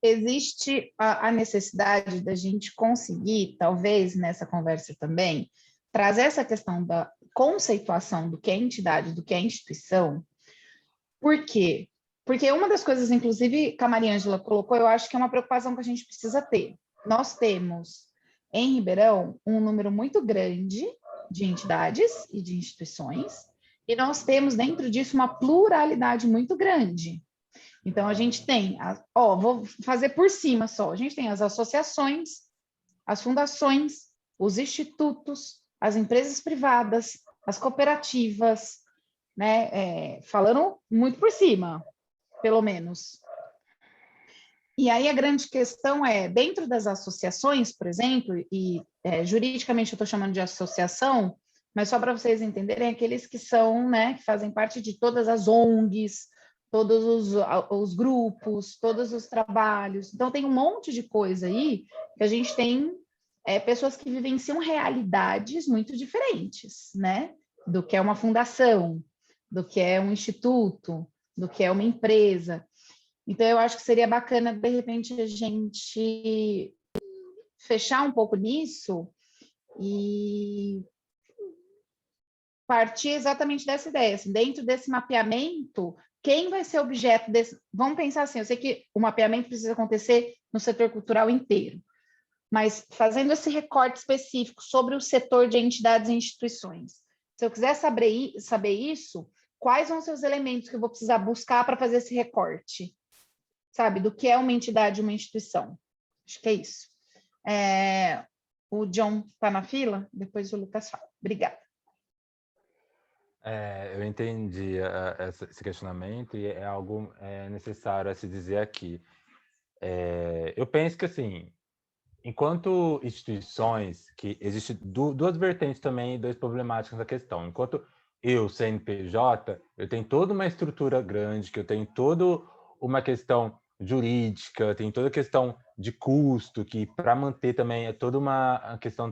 existe a necessidade da gente conseguir, talvez nessa conversa também, trazer essa questão da conceituação do que é entidade, do que é instituição. Por quê? Porque uma das coisas, inclusive, que a Maria Ângela colocou, eu acho que é uma preocupação que a gente precisa ter. Nós temos, em Ribeirão, um número muito grande de entidades e de instituições, e nós temos, dentro disso, uma pluralidade muito grande. Então, a gente tem, vou fazer por cima só, a gente tem as associações, as fundações, os institutos, as empresas privadas, as cooperativas, né? Falando muito por cima, pelo menos. E aí a grande questão é, dentro das associações, por exemplo, e juridicamente eu estou chamando de associação, mas só para vocês entenderem, aqueles que são, né, que fazem parte de todas as ONGs, todos os grupos, todos os trabalhos. Então, tem um monte de coisa aí que a gente tem pessoas que vivenciam realidades muito diferentes, né? Do que é uma fundação, do que é um instituto, do que é uma empresa. Então, eu acho que seria bacana, de repente, a gente fechar um pouco nisso e partir exatamente dessa ideia. Assim, dentro desse mapeamento, quem vai ser objeto desse... Vamos pensar assim, eu sei que o mapeamento precisa acontecer no setor cultural inteiro, mas fazendo esse recorte específico sobre o setor de entidades e instituições. Se eu quiser saber isso, quais vão ser os elementos que eu vou precisar buscar para fazer esse recorte? Sabe, do que é uma entidade e uma instituição. Acho que é isso. O John está na fila, depois o Lucas fala. Obrigada. Eu entendi esse questionamento e é algo necessário a se dizer aqui. Eu penso que, assim, enquanto instituições, que existem duas vertentes também, duas problemáticas da questão. Enquanto eu, CNPJ, eu tenho toda uma estrutura grande, que eu tenho toda uma questão jurídica, tem toda a questão de custo, que para manter também é toda uma questão,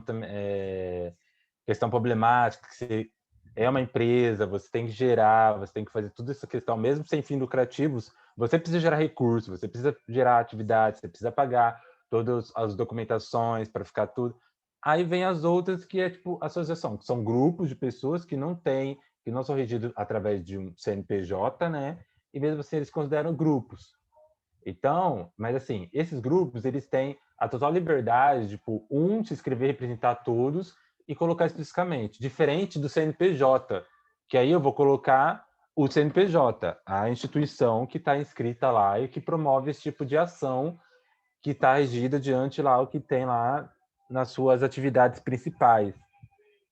questão problemática, que você é uma empresa, você tem que gerar, você tem que fazer toda essa questão, mesmo sem fins lucrativos, você precisa gerar recursos, você precisa gerar atividades, você precisa pagar todas as documentações para ficar tudo. Aí vem as outras, que é tipo associação, que são grupos de pessoas que não são regidos através de um CNPJ, né? E mesmo assim eles consideram grupos. Então, mas assim, esses grupos, eles têm a total liberdade, tipo, se inscrever e representar todos e colocar especificamente, diferente do CNPJ, que aí eu vou colocar o CNPJ, a instituição que está inscrita lá e que promove esse tipo de ação, que está regida diante lá o que tem lá nas suas atividades principais.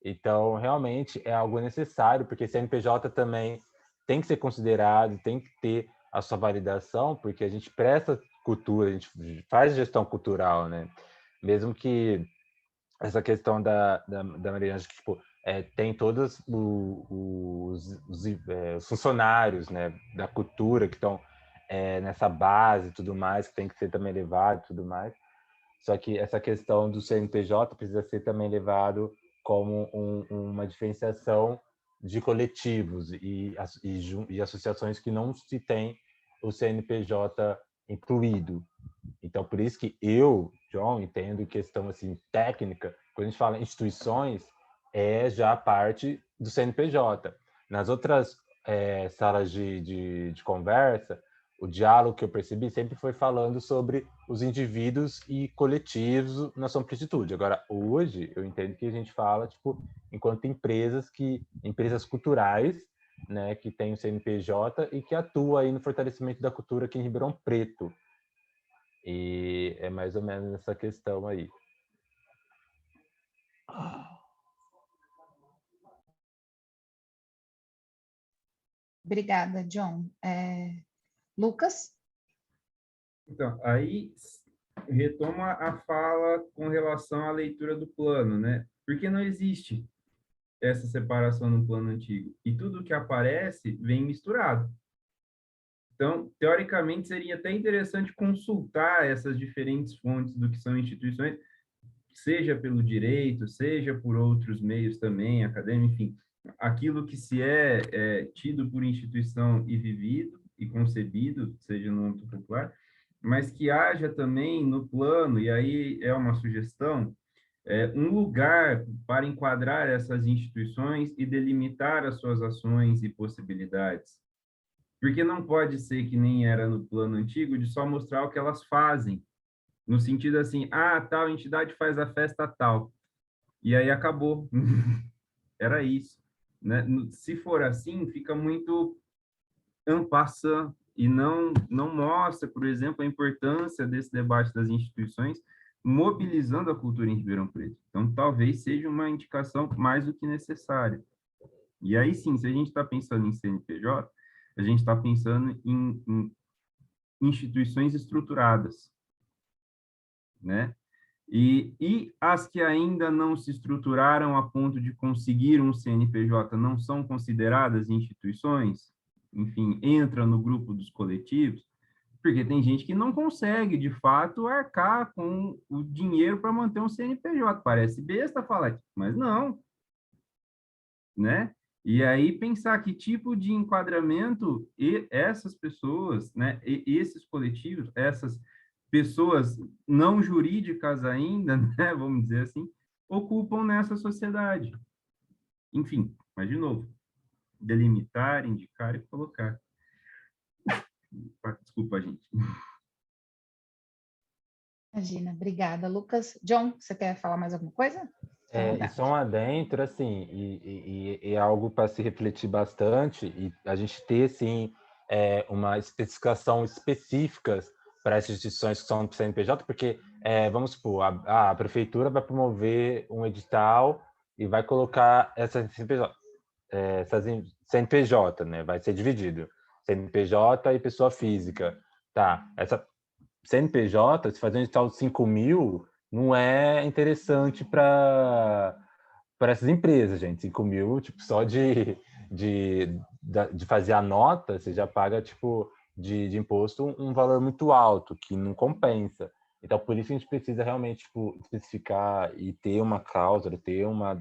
Então, realmente é algo necessário, porque CNPJ também tem que ser considerado, tem que ter a sua validação, porque a gente presta cultura, a gente faz gestão cultural, né? Mesmo que essa questão da Mariana, que tipo, tem todos os funcionários, né, da cultura que estão nessa base e tudo mais, que tem que ser também levado e tudo mais. Só que essa questão do CNPJ precisa ser também levado como uma diferenciação de coletivos e associações que não se tem o CNPJ incluído. Então, por isso que eu, John, entendo questão assim, técnica, quando a gente fala instituições, é já parte do CNPJ. Nas outras salas de conversa, o diálogo que eu percebi sempre foi falando sobre os indivíduos e coletivos na sua amplitude. Agora, hoje, eu entendo que a gente fala, tipo, enquanto empresas culturais, né, que tem o CNPJ e que atua aí no fortalecimento da cultura aqui em Ribeirão Preto. E é mais ou menos essa questão aí. Obrigada, John. Lucas? Então, aí retoma a fala com relação à leitura do plano, né? Porque não existe essa separação no plano antigo. E tudo que aparece vem misturado. Então, teoricamente, seria até interessante consultar essas diferentes fontes do que são instituições, seja pelo direito, seja por outros meios também, acadêmico, enfim, aquilo que se é tido por instituição e vivido e concebido, seja no âmbito popular, mas que haja também no plano, e aí é uma sugestão, um lugar para enquadrar essas instituições e delimitar as suas ações e possibilidades. Porque não pode ser que nem era no plano antigo, de só mostrar o que elas fazem, no sentido assim, tal entidade faz a festa tal, e aí acabou. Era isso, né? Se for assim, fica muito en passant, e não mostra, por exemplo, a importância desse debate das instituições mobilizando a cultura em Ribeirão Preto. Então, talvez seja uma indicação mais do que necessária. E aí sim, se a gente está pensando em CNPJ, a gente está pensando em instituições estruturadas, né? E as que ainda não se estruturaram a ponto de conseguir um CNPJ não são consideradas instituições? Enfim, entra no grupo dos coletivos? Porque tem gente que não consegue, de fato, arcar com o dinheiro para manter um CNPJ. Parece besta falar isso, mas não, né? E aí pensar que tipo de enquadramento essas pessoas, né, esses coletivos, essas pessoas não jurídicas ainda, né, vamos dizer assim, ocupam nessa sociedade. Enfim, mas de novo, delimitar, indicar e colocar. Desculpa, gente. Imagina, obrigada, Lucas. John, você quer falar mais alguma coisa? E só um adentro, assim, e é algo para se refletir bastante, e a gente ter, assim, uma especificação específica para essas instituições que são do CNPJ, porque, vamos supor, a prefeitura vai promover um edital e vai colocar essas CNPJ, né? Vai ser dividido, CNPJ e pessoa física. Tá, essa CNPJ, se fazer um edital de 5.000, não é interessante para essas empresas, gente. 5.000, tipo, só de fazer a nota, você já paga, tipo, de imposto um valor muito alto, que não compensa. Então, por isso a gente precisa realmente, tipo, especificar e ter uma cláusula, ter uma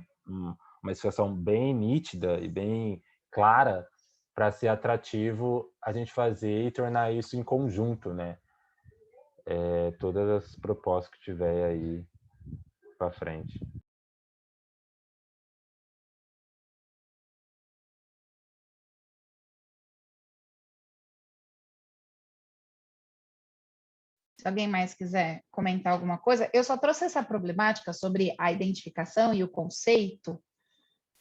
situação bem nítida e bem clara para ser atrativo a gente fazer e tornar isso em conjunto, né? Todas as propostas que tiver aí para frente. Se alguém mais quiser comentar alguma coisa, eu só trouxe essa problemática sobre a identificação e o conceito,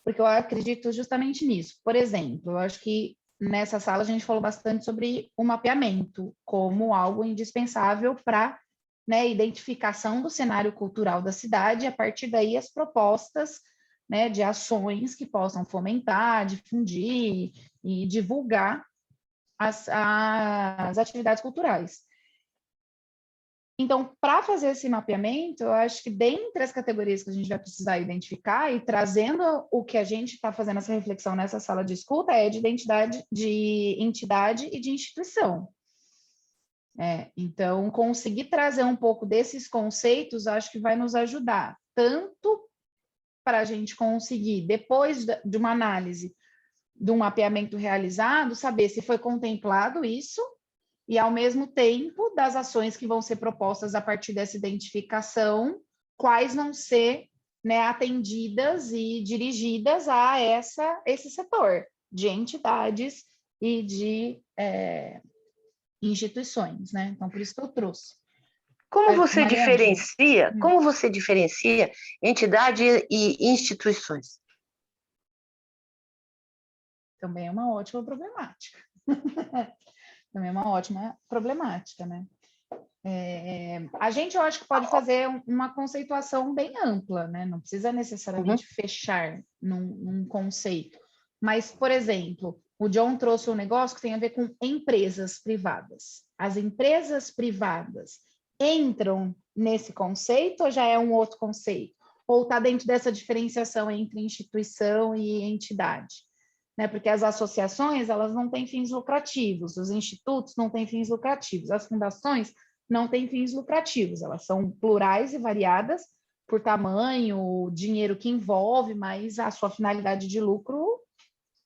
porque eu acredito justamente nisso. Por exemplo, eu acho que nessa sala a gente falou bastante sobre o mapeamento como algo indispensável para, né, identificação do cenário cultural da cidade, e a partir daí as propostas, né, de ações que possam fomentar, difundir e divulgar as atividades culturais. Então, para fazer esse mapeamento, eu acho que dentre as categorias que a gente vai precisar identificar e trazendo o que a gente está fazendo essa reflexão nessa sala de escuta é de identidade, de entidade e de instituição. Então, conseguir trazer um pouco desses conceitos, acho que vai nos ajudar, tanto para a gente conseguir, depois de uma análise, de um mapeamento realizado, saber se foi contemplado isso, e, ao mesmo tempo, das ações que vão ser propostas a partir dessa identificação, quais vão ser, né, atendidas e dirigidas a esse setor de entidades e de instituições, né? Então, por isso que eu trouxe. Como você diferencia entidade e instituições? Também é uma ótima problemática. Também é uma ótima problemática, né? A gente, eu acho que pode fazer uma conceituação bem ampla, né? Não precisa necessariamente fechar num conceito. Mas, por exemplo, o John trouxe um negócio que tem a ver com empresas privadas. As empresas privadas entram nesse conceito ou já é um outro conceito? Ou está dentro dessa diferenciação entre instituição e entidade? Né, porque as associações, elas não têm fins lucrativos, os institutos não têm fins lucrativos, as fundações não têm fins lucrativos, elas são plurais e variadas por tamanho, dinheiro que envolve, mas a sua finalidade de lucro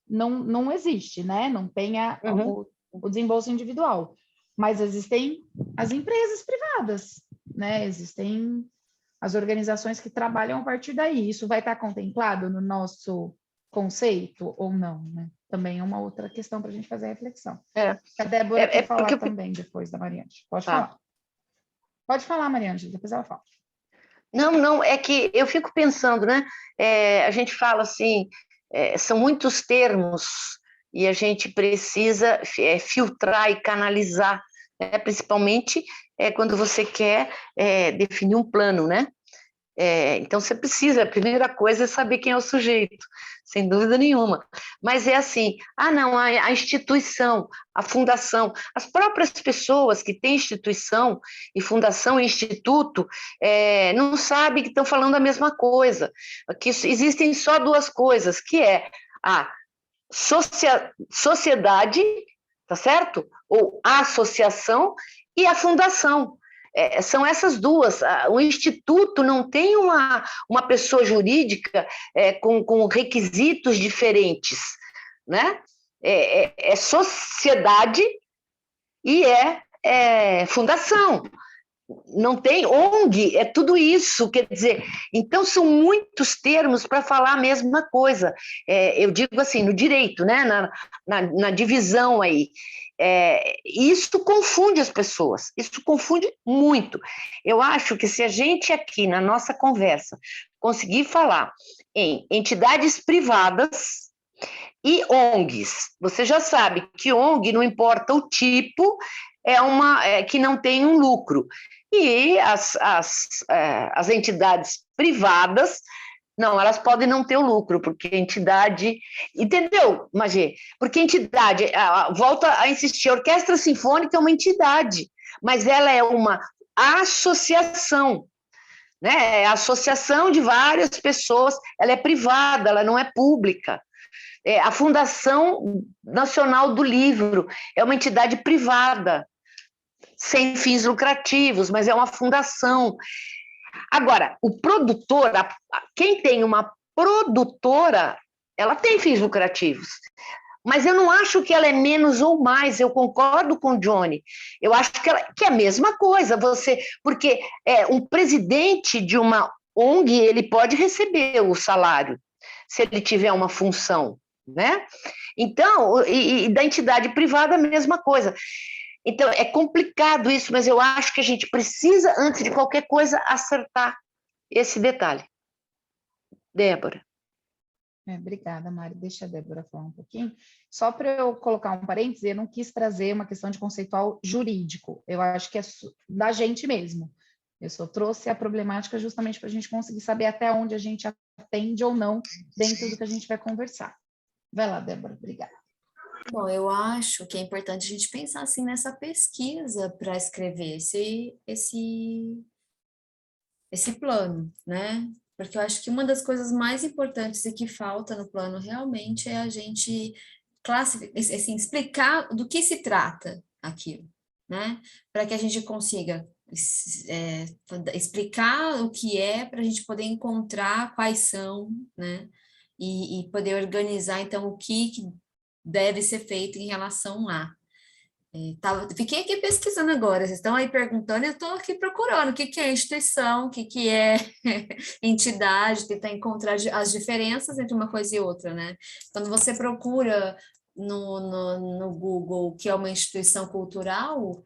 não existe, né? Não tem o desembolso individual. Mas existem as empresas privadas, né? Existem as organizações que trabalham a partir daí. Isso vai estar contemplado no nosso conceito ou não, né? Também é uma outra questão para a gente fazer a reflexão. A Débora quer falar também depois da Mariângela. Pode falar. Pode falar, Mariângela, depois ela fala. Não, é que eu fico pensando, né? A gente fala assim, são muitos termos e a gente precisa filtrar e canalizar, né? Principalmente quando você quer definir um plano, né? Então, você precisa, a primeira coisa é saber quem é o sujeito, sem dúvida nenhuma. Mas é assim, não, a instituição, a fundação, as próprias pessoas que têm instituição e fundação e instituto não sabem que estão falando a mesma coisa, que existem só duas coisas, que é a sociedade, tá certo? Ou a associação e a fundação. São essas duas. O Instituto não tem uma pessoa jurídica com requisitos diferentes, né? É sociedade e fundação. Não tem ONG, é tudo isso, quer dizer, então são muitos termos para falar a mesma coisa. Eu digo assim, no direito, né? na divisão aí. Isso confunde as pessoas, isso confunde muito. Eu acho que se a gente aqui, na nossa conversa, conseguir falar em entidades privadas e ONGs, você já sabe que ONG, não importa o tipo, que não tem um lucro. E as entidades privadas, não, elas podem não ter o lucro, porque a entidade... Entendeu, Magê? Porque a entidade, volta a insistir, a Orquestra Sinfônica é uma entidade, mas ela é uma associação, né? É a associação de várias pessoas, ela é privada, ela não é pública. A Fundação Nacional do Livro é uma entidade privada, sem fins lucrativos, mas é uma fundação. Agora, o produtor, quem tem uma produtora, ela tem fins lucrativos, mas eu não acho que ela é menos ou mais, eu concordo com o Johnny, eu acho que é a mesma coisa, porque um presidente de uma ONG, ele pode receber o salário, se ele tiver uma função, né? Então, e da entidade privada, a mesma coisa. Então, é complicado isso, mas eu acho que a gente precisa, antes de qualquer coisa, acertar esse detalhe. Débora. Obrigada, Mari. Deixa a Débora falar um pouquinho. Só para eu colocar um parêntese, eu não quis trazer uma questão de conceitual jurídico. Eu acho que é da gente mesmo. Eu só trouxe a problemática justamente para a gente conseguir saber até onde a gente atende ou não dentro do que a gente vai conversar. Vai lá, Débora. Obrigada. Bom, eu acho que é importante a gente pensar assim nessa pesquisa para escrever esse plano, né? Porque eu acho que uma das coisas mais importantes e que falta no plano realmente é a gente classificar, assim, explicar do que se trata aquilo, né? Para que a gente consiga explicar o que é, para a gente poder encontrar quais são, né? E poder organizar, então, o que deve ser feito em relação a. Fiquei aqui pesquisando agora, vocês estão aí perguntando, eu estou aqui procurando o que é instituição, o que é entidade, tentar encontrar as diferenças entre uma coisa e outra, né? Quando você procura no Google o que é uma instituição cultural,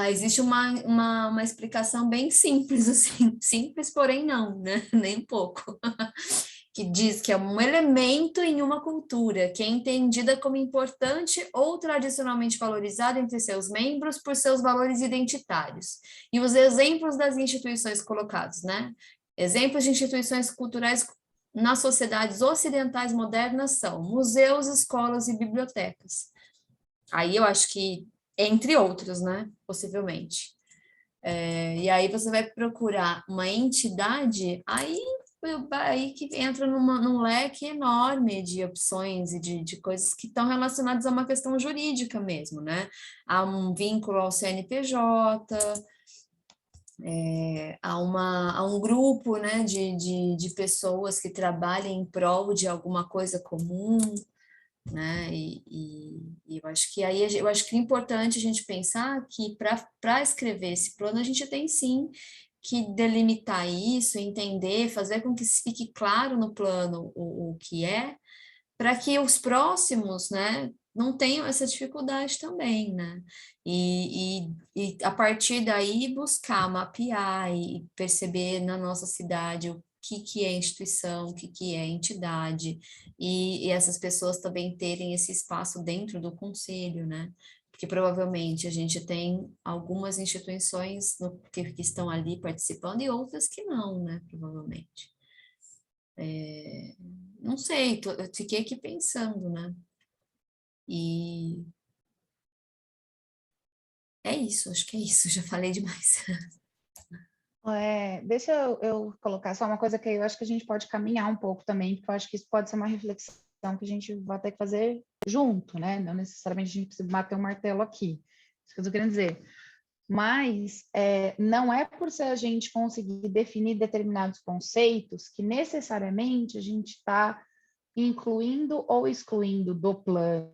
existe uma explicação bem simples, assim, simples, porém não, né? Nem um pouco. Que diz que é um elemento em uma cultura, que é entendida como importante ou tradicionalmente valorizada entre seus membros por seus valores identitários. E os exemplos das instituições colocados, né? Exemplos de instituições culturais nas sociedades ocidentais modernas são museus, escolas e bibliotecas. Aí eu acho que, entre outros, né? Possivelmente. E aí você vai procurar uma entidade, aí que entra num leque enorme de opções e de coisas que estão relacionadas a uma questão jurídica mesmo, né? Há um vínculo ao CNPJ, há um grupo, né, de pessoas que trabalham em prol de alguma coisa comum, né? E eu acho que aí eu acho que é importante a gente pensar que para escrever esse plano a gente tem sim que delimitar isso, entender, fazer com que fique claro no plano o que é, para que os próximos, né, não tenham essa dificuldade também, né? E a partir daí buscar mapear e perceber na nossa cidade o que é instituição, o que é entidade, e essas pessoas também terem esse espaço dentro do conselho, né? porque provavelmente a gente tem algumas instituições que estão ali participando e outras que não, né, provavelmente. Não sei, eu fiquei aqui pensando, né, e é isso, acho que é isso, já falei demais. Deixa eu colocar só uma coisa que eu acho que a gente pode caminhar um pouco também, porque eu acho que isso pode ser uma reflexão que a gente vai ter que fazer junto, né? Não necessariamente a gente precisa bater um martelo aqui, isso que eu estou querendo dizer. Mas não é por ser a gente conseguir definir determinados conceitos que necessariamente a gente está incluindo ou excluindo do plano,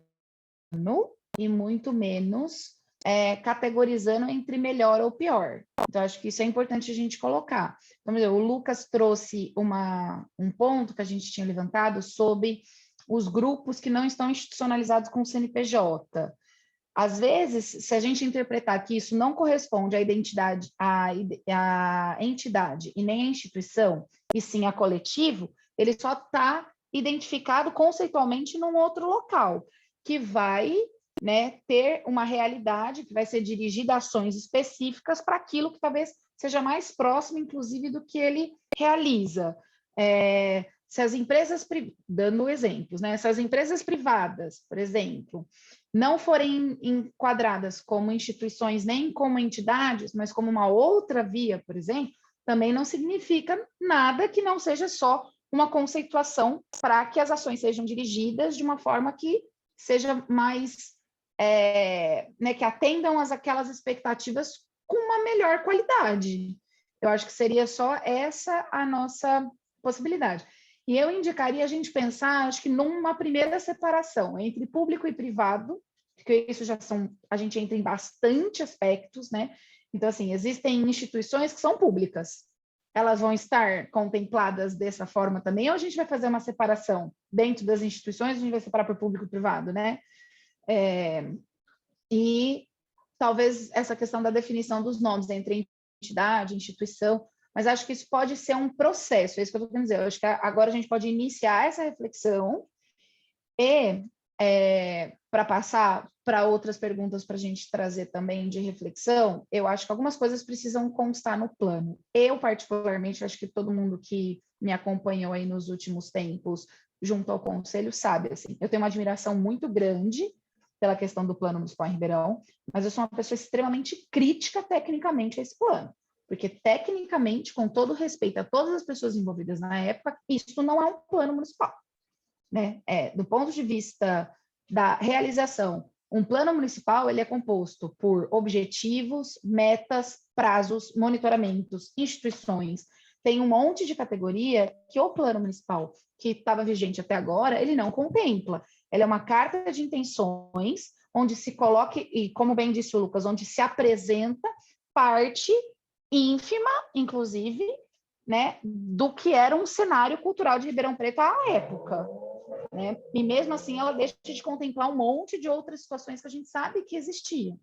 e muito menos categorizando entre melhor ou pior. Então, acho que isso é importante a gente colocar. Vamos dizer, o Lucas trouxe um ponto que a gente tinha levantado sobre os grupos que não estão institucionalizados com o CNPJ. Às vezes, se a gente interpretar que isso não corresponde à identidade, à entidade e nem à instituição, e sim a coletivo, ele só está identificado conceitualmente num outro local, que vai, né, ter uma realidade, que vai ser dirigida a ações específicas para aquilo que talvez seja mais próximo, inclusive, do que ele realiza. Se as empresas, dando exemplos, né, se as empresas privadas, por exemplo, não forem enquadradas como instituições nem como entidades, mas como uma outra via, por exemplo, também não significa nada que não seja só uma conceituação para que as ações sejam dirigidas de uma forma que seja mais, né, que atendam aquelas expectativas com uma melhor qualidade. Eu acho que seria só essa a nossa possibilidade. E eu indicaria a gente pensar, acho que numa primeira separação entre público e privado, porque isso a gente entra em bastante aspectos, né? Então, assim, existem instituições que são públicas. Elas vão estar contempladas dessa forma também, ou a gente vai fazer uma separação dentro das instituições, a gente vai separar por público e privado, né? E talvez essa questão da definição dos nomes entre entidade, instituição, mas acho que isso pode ser um processo, é isso que eu estou querendo dizer. Eu acho que agora a gente pode iniciar essa reflexão e, para passar para outras perguntas para a gente trazer também de reflexão, eu acho que algumas coisas precisam constar no plano. Eu, particularmente, acho que todo mundo que me acompanhou aí nos últimos tempos junto ao Conselho sabe, assim, eu tenho uma admiração muito grande pela questão do Plano Municipal em Ribeirão, mas eu sou uma pessoa extremamente crítica tecnicamente a esse plano. Porque, tecnicamente, com todo respeito a todas as pessoas envolvidas na época, isso não é um plano municipal. Né? Do ponto de vista da realização, um plano municipal ele é composto por objetivos, metas, prazos, monitoramentos, instituições. Tem um monte de categoria que o plano municipal, que estava vigente até agora, ele não contempla. Ele é uma carta de intenções, onde se coloca, e como bem disse o Lucas, onde se apresenta parte ínfima, inclusive, né, do que era um cenário cultural de Ribeirão Preto à época. Né? E mesmo assim ela deixa de contemplar um monte de outras situações que a gente sabe que existiam.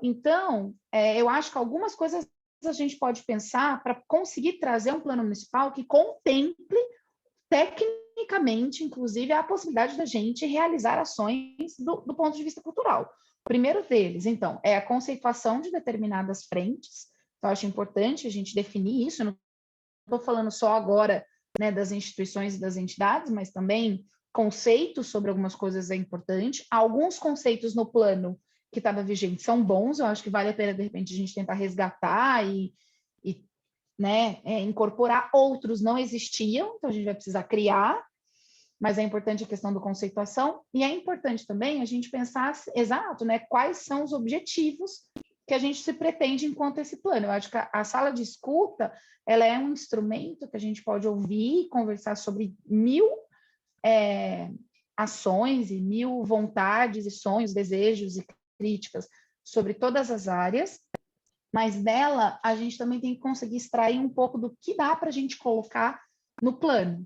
Então, eu acho que algumas coisas a gente pode pensar para conseguir trazer um plano municipal que contemple tecnicamente, inclusive, a possibilidade da gente realizar ações do ponto de vista cultural. O primeiro deles, então, é a conceituação de determinadas frentes. Então, acho importante a gente definir isso. Não estou falando só agora, né, das instituições e das entidades, mas também conceitos sobre algumas coisas é importante. Alguns conceitos no plano que estava vigente são bons, eu acho que vale a pena, de repente, a gente tentar resgatar e né, incorporar. Outros não existiam, então a gente vai precisar criar, mas é importante a questão da conceituação, e é importante também a gente pensar, exato, né, quais são os objetivos que a gente se pretende enquanto esse plano. Eu acho que a sala de escuta, ela é um instrumento que a gente pode ouvir e conversar sobre 1000 ações e 1000 vontades e sonhos, desejos e críticas sobre todas as áreas, mas dela a gente também tem que conseguir extrair um pouco do que dá para a gente colocar no plano.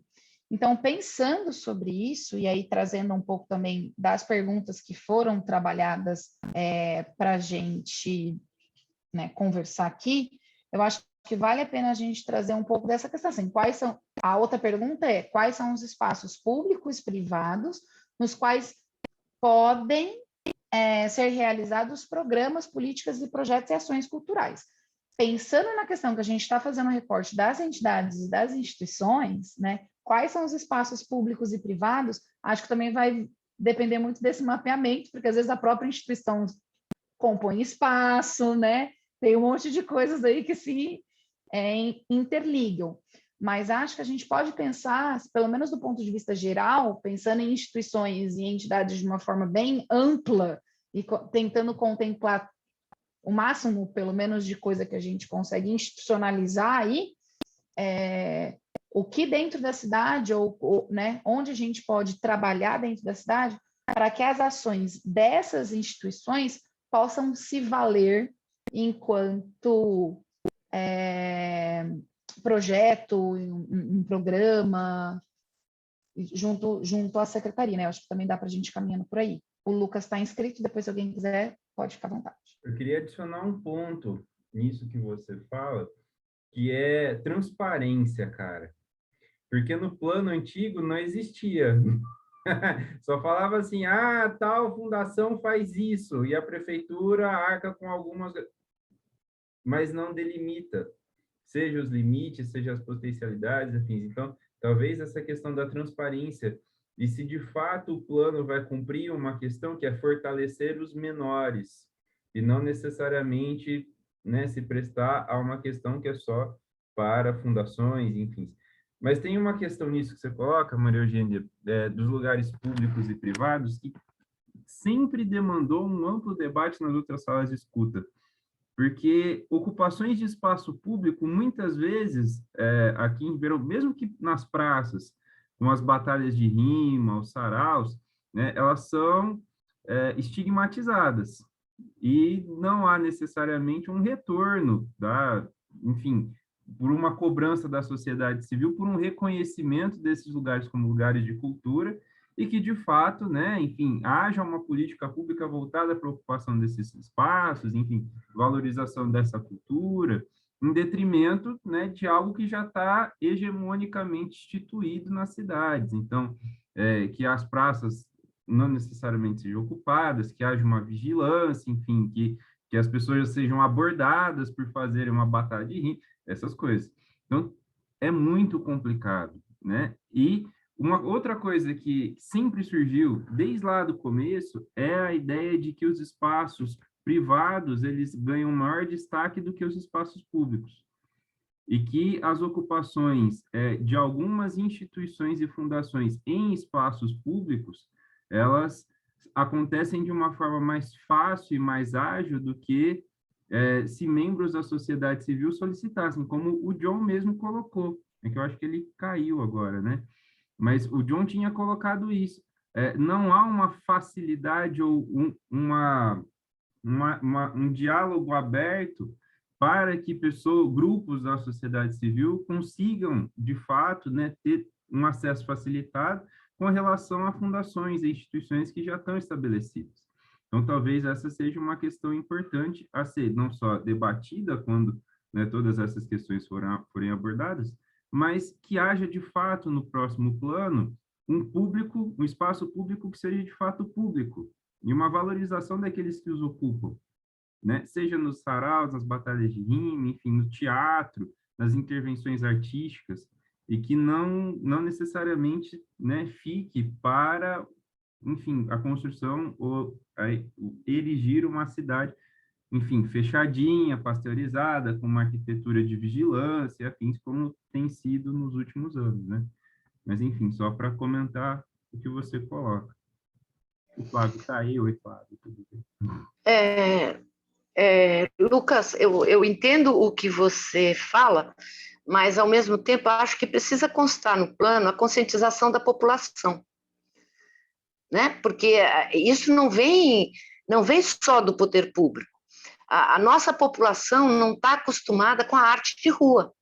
Então, pensando sobre isso, e aí trazendo um pouco também das perguntas que foram trabalhadas para a gente, né, conversar aqui, eu acho que vale a pena a gente trazer um pouco dessa questão. Assim, a outra pergunta é, quais são os espaços públicos e privados nos quais podem ser realizados programas, políticas e projetos e ações culturais. Pensando na questão que a gente está fazendo o recorte das entidades e das instituições, né, quais são os espaços públicos e privados, acho que também vai depender muito desse mapeamento, porque às vezes a própria instituição compõe espaço, né, tem um monte de coisas aí que se interligam. Mas acho que a gente pode pensar, pelo menos do ponto de vista geral, pensando em instituições e entidades de uma forma bem ampla e tentando contemplar o máximo, pelo menos, de coisa que a gente consegue institucionalizar aí, o que dentro da cidade, né, onde a gente pode trabalhar dentro da cidade, para que as ações dessas instituições possam se valer enquanto projeto, um programa, junto à secretaria, né? Acho que também dá para a gente ir caminhando por aí. O Lucas está inscrito, depois se alguém quiser, pode ficar à vontade. Eu queria adicionar um ponto nisso que você fala, que é transparência, cara. Porque no plano antigo não existia. Só falava assim, tal fundação faz isso, e a prefeitura arca com algumas... Mas não delimita, seja os limites, seja as potencialidades, enfim. Então, talvez essa questão da transparência, e se de fato o plano vai cumprir uma questão que é fortalecer os menores, e não necessariamente, né, se prestar a uma questão que é só para fundações, enfim. Mas tem uma questão nisso que você coloca, Maria Eugênia, dos lugares públicos e privados, que sempre demandou um amplo debate nas outras salas de escuta, porque ocupações de espaço público, muitas vezes, aqui em Ribeirão, mesmo que nas praças, com as batalhas de rima, os saraus, né, elas são estigmatizadas, e não há necessariamente um retorno, enfim, por uma cobrança da sociedade civil, por um reconhecimento desses lugares como lugares de cultura, e que, de fato, né, enfim, haja uma política pública voltada para a ocupação desses espaços, enfim, valorização dessa cultura, em detrimento, né, de algo que já está hegemonicamente instituído nas cidades. Então, que as praças não necessariamente sejam ocupadas, que haja uma vigilância, enfim, que as pessoas sejam abordadas por fazerem uma batalha de rima, essas coisas. Então, é muito complicado, né? E uma outra coisa que sempre surgiu, desde lá do começo, é a ideia de que os espaços privados, eles ganham maior destaque do que os espaços públicos. E que as ocupações de algumas instituições e fundações em espaços públicos, elas acontecem de uma forma mais fácil e mais ágil do que se membros da sociedade civil solicitassem, como o John mesmo colocou, que eu acho que ele caiu agora, né? Mas o John tinha colocado isso. Não há uma facilidade ou um diálogo aberto para que grupos da sociedade civil consigam, de fato, né, ter um acesso facilitado com relação a fundações e instituições que já estão estabelecidas. Então, talvez essa seja uma questão importante a ser não só debatida quando, né, todas essas questões forem abordadas, mas que haja, de fato, no próximo plano, um espaço público que seja, de fato, público, e uma valorização daqueles que os ocupam, né? Seja nos saraus, nas batalhas de rima, enfim, no teatro, nas intervenções artísticas, e que não necessariamente, né, fique para, enfim, a construção ou erigir uma cidade, enfim, fechadinha, pasteurizada, com uma arquitetura de vigilância, afins, como tem sido nos últimos anos, né? Mas, enfim, só para comentar o que você coloca. O Flávio está aí, oi, Flávio, tudo bem? Lucas, eu entendo o que você fala, mas, ao mesmo tempo, acho que precisa constar no plano a conscientização da população, né? Porque isso não vem só do poder público. A nossa população não está acostumada com a arte de rua.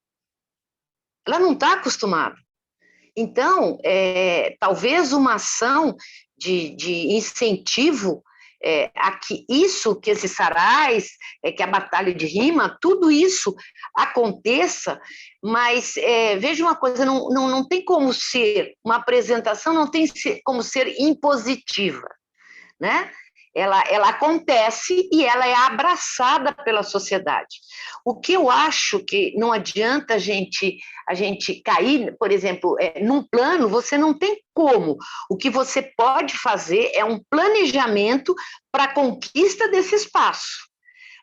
Ela não está acostumada. Então, talvez uma ação de incentivo a que esses sarais, que a batalha de rima, tudo isso aconteça, mas veja uma coisa, não tem como ser uma apresentação, não tem como ser impositiva, né? ela acontece e ela é abraçada pela sociedade. O que eu acho que não adianta a gente cair, por exemplo, num plano, você não tem como. O que você pode fazer é um planejamento para a conquista desse espaço,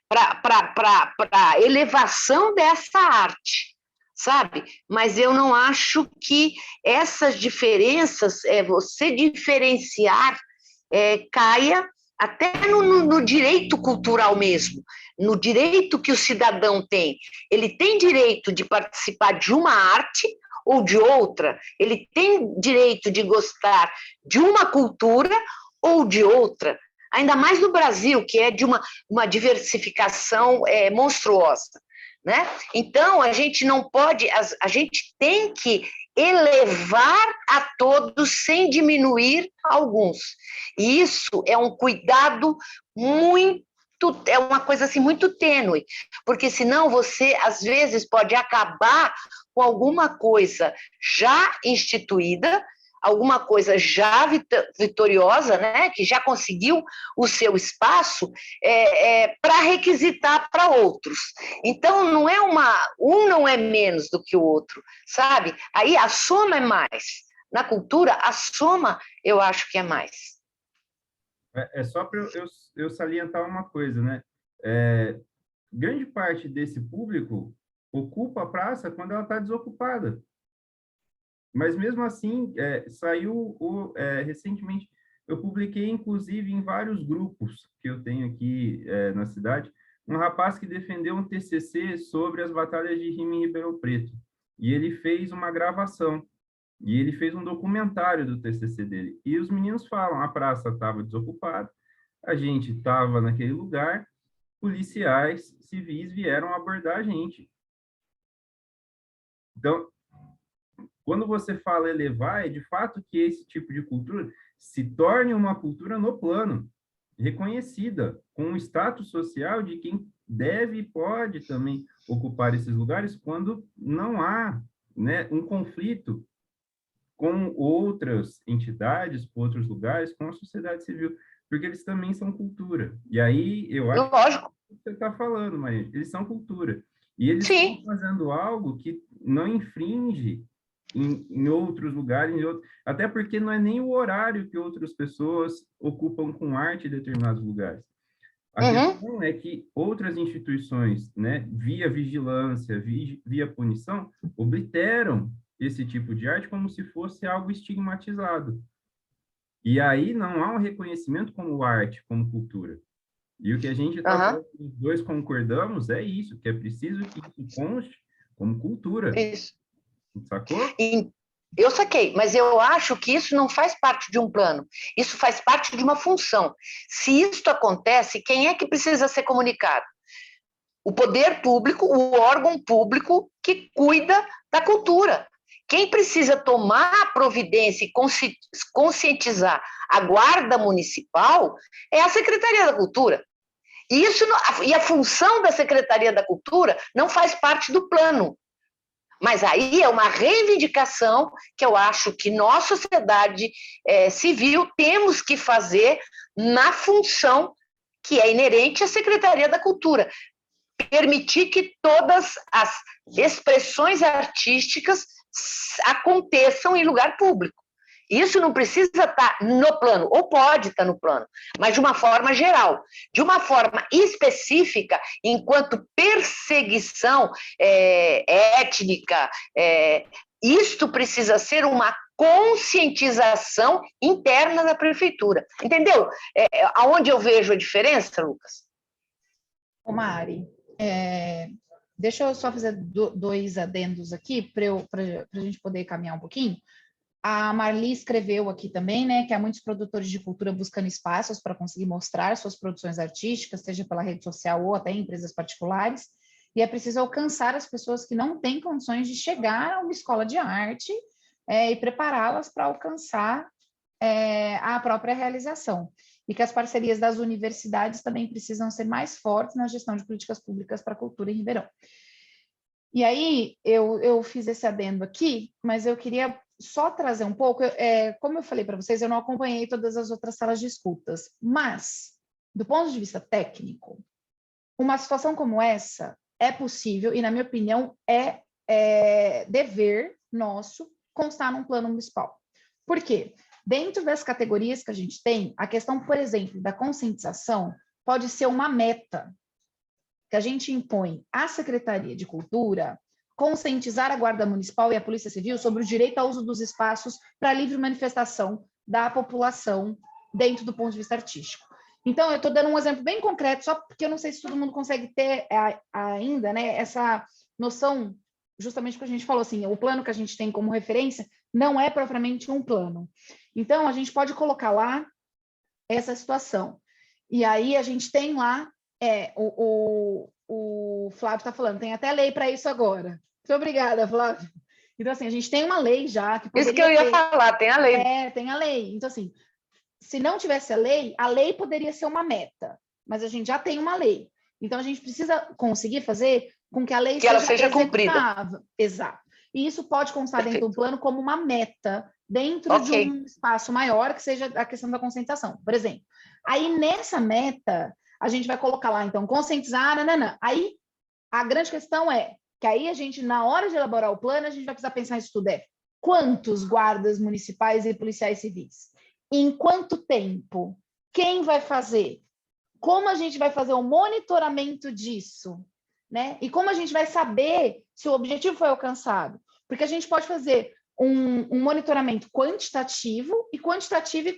para a elevação dessa arte, sabe? Mas eu não acho que essas diferenças, você diferenciar, caia até no direito cultural mesmo, no direito que o cidadão tem. Ele tem direito de participar de uma arte ou de outra, ele tem direito de gostar de uma cultura ou de outra, ainda mais no Brasil, que é de uma diversificação monstruosa, né? Então, a gente não pode, a gente tem que elevar a todos sem diminuir alguns. E isso é um cuidado muito, é uma coisa assim muito tênue, porque senão você, às vezes, pode acabar com alguma coisa já instituída, alguma coisa já vitoriosa, né, que já conseguiu o seu espaço, para requisitar para outros. Então, um não é menos do que o outro, sabe? Aí a soma é mais. Na cultura, a soma eu acho que é mais. É só para eu salientar uma coisa, né? Grande parte desse público ocupa a praça quando ela está desocupada. Mas, mesmo assim, saiu recentemente, eu publiquei, inclusive, em vários grupos que eu tenho aqui na cidade, um rapaz que defendeu um TCC sobre as batalhas de rima em Ribeirão Preto. E ele fez uma gravação, e ele fez um documentário do TCC dele. E os meninos falam, a praça estava desocupada, a gente estava naquele lugar, policiais civis vieram abordar a gente. Então, quando você fala elevar, é de fato que esse tipo de cultura se torne uma cultura no plano, reconhecida, com um status social de quem deve e pode também ocupar esses lugares quando não há, né, um conflito com outras entidades, com outros lugares, com a sociedade civil, porque eles também são cultura. E aí, eu acho Lógico. que você está falando, Maria, eles são cultura. E eles Sim. estão fazendo algo que não infringe em outros lugares, até porque não é nem o horário que outras pessoas ocupam com arte em determinados lugares. A questão é que outras instituições, né, via vigilância, via punição, obliteram esse tipo de arte como se fosse algo estigmatizado. E aí não há um reconhecimento como arte, como cultura. E o que a gente está falando, os dois concordamos, é isso, que é preciso que isso conste como cultura. Isso. Sacou? Eu saquei, mas eu acho que isso não faz parte de um plano, isso faz parte de uma função. Se isso acontece, quem é que precisa ser comunicado? O poder público, o órgão público que cuida da cultura. Quem precisa tomar a providência e conscientizar a guarda municipal é a Secretaria da Cultura. E a função da Secretaria da Cultura não faz parte do plano. Mas aí é uma reivindicação que eu acho que nós, sociedade civil, temos que fazer na função que é inerente à Secretaria da Cultura. Permitir que todas as expressões artísticas aconteçam em lugar público. Isso não precisa estar no plano, ou pode estar no plano, mas de uma forma geral, de uma forma específica, enquanto perseguição étnica, isto precisa ser uma conscientização interna da prefeitura. Entendeu? Aonde eu vejo a diferença, Lucas? Ô, Mari, deixa eu só fazer dois adendos aqui para a gente poder caminhar um pouquinho. A Marli escreveu aqui também, né, que há muitos produtores de cultura buscando espaços para conseguir mostrar suas produções artísticas, seja pela rede social ou até em empresas particulares, e é preciso alcançar as pessoas que não têm condições de chegar a uma escola de arte e prepará-las para alcançar a própria realização. E que as parcerias das universidades também precisam ser mais fortes na gestão de políticas públicas para a cultura em Ribeirão. E aí, eu fiz esse adendo aqui, mas eu queria só trazer um pouco, como eu falei para vocês, eu não acompanhei todas as outras salas de escutas, mas do ponto de vista técnico, uma situação como essa é possível e, na minha opinião, é dever nosso constar num plano municipal. Por quê? Dentro das categorias que a gente tem, a questão, por exemplo, da conscientização pode ser uma meta que a gente impõe à Secretaria de Cultura conscientizar a Guarda Municipal e a Polícia Civil sobre o direito ao uso dos espaços para livre manifestação da população dentro do ponto de vista artístico. Então, eu estou dando um exemplo bem concreto, só porque eu não sei se todo mundo consegue ter ainda, né, essa noção, justamente porque a gente falou assim, o plano que a gente tem como referência não é propriamente um plano. Então, a gente pode colocar lá essa situação. E aí, a gente tem lá, o Flávio está falando, tem até lei para isso agora. Muito obrigada, Flávio. Então, assim, a gente tem uma lei já. Isso que eu ia falar, tem a lei. Tem a lei. Então, assim, se não tivesse a lei poderia ser uma meta, mas a gente já tem uma lei. Então, a gente precisa conseguir fazer com que a lei seja cumprida. Exato. E isso pode constar dentro do plano como uma meta, dentro de um espaço maior, que seja a questão da conscientização, por exemplo. Aí, nessa meta, a gente vai colocar lá, então, conscientizar, nananã. Aí, a grande questão é que aí a gente, na hora de elaborar o plano, a gente vai precisar pensar nisso tudo, quantos guardas municipais e policiais civis? Em quanto tempo? Quem vai fazer? Como a gente vai fazer o monitoramento disso? Né? E como a gente vai saber se o objetivo foi alcançado? Porque a gente pode fazer um monitoramento quantitativo e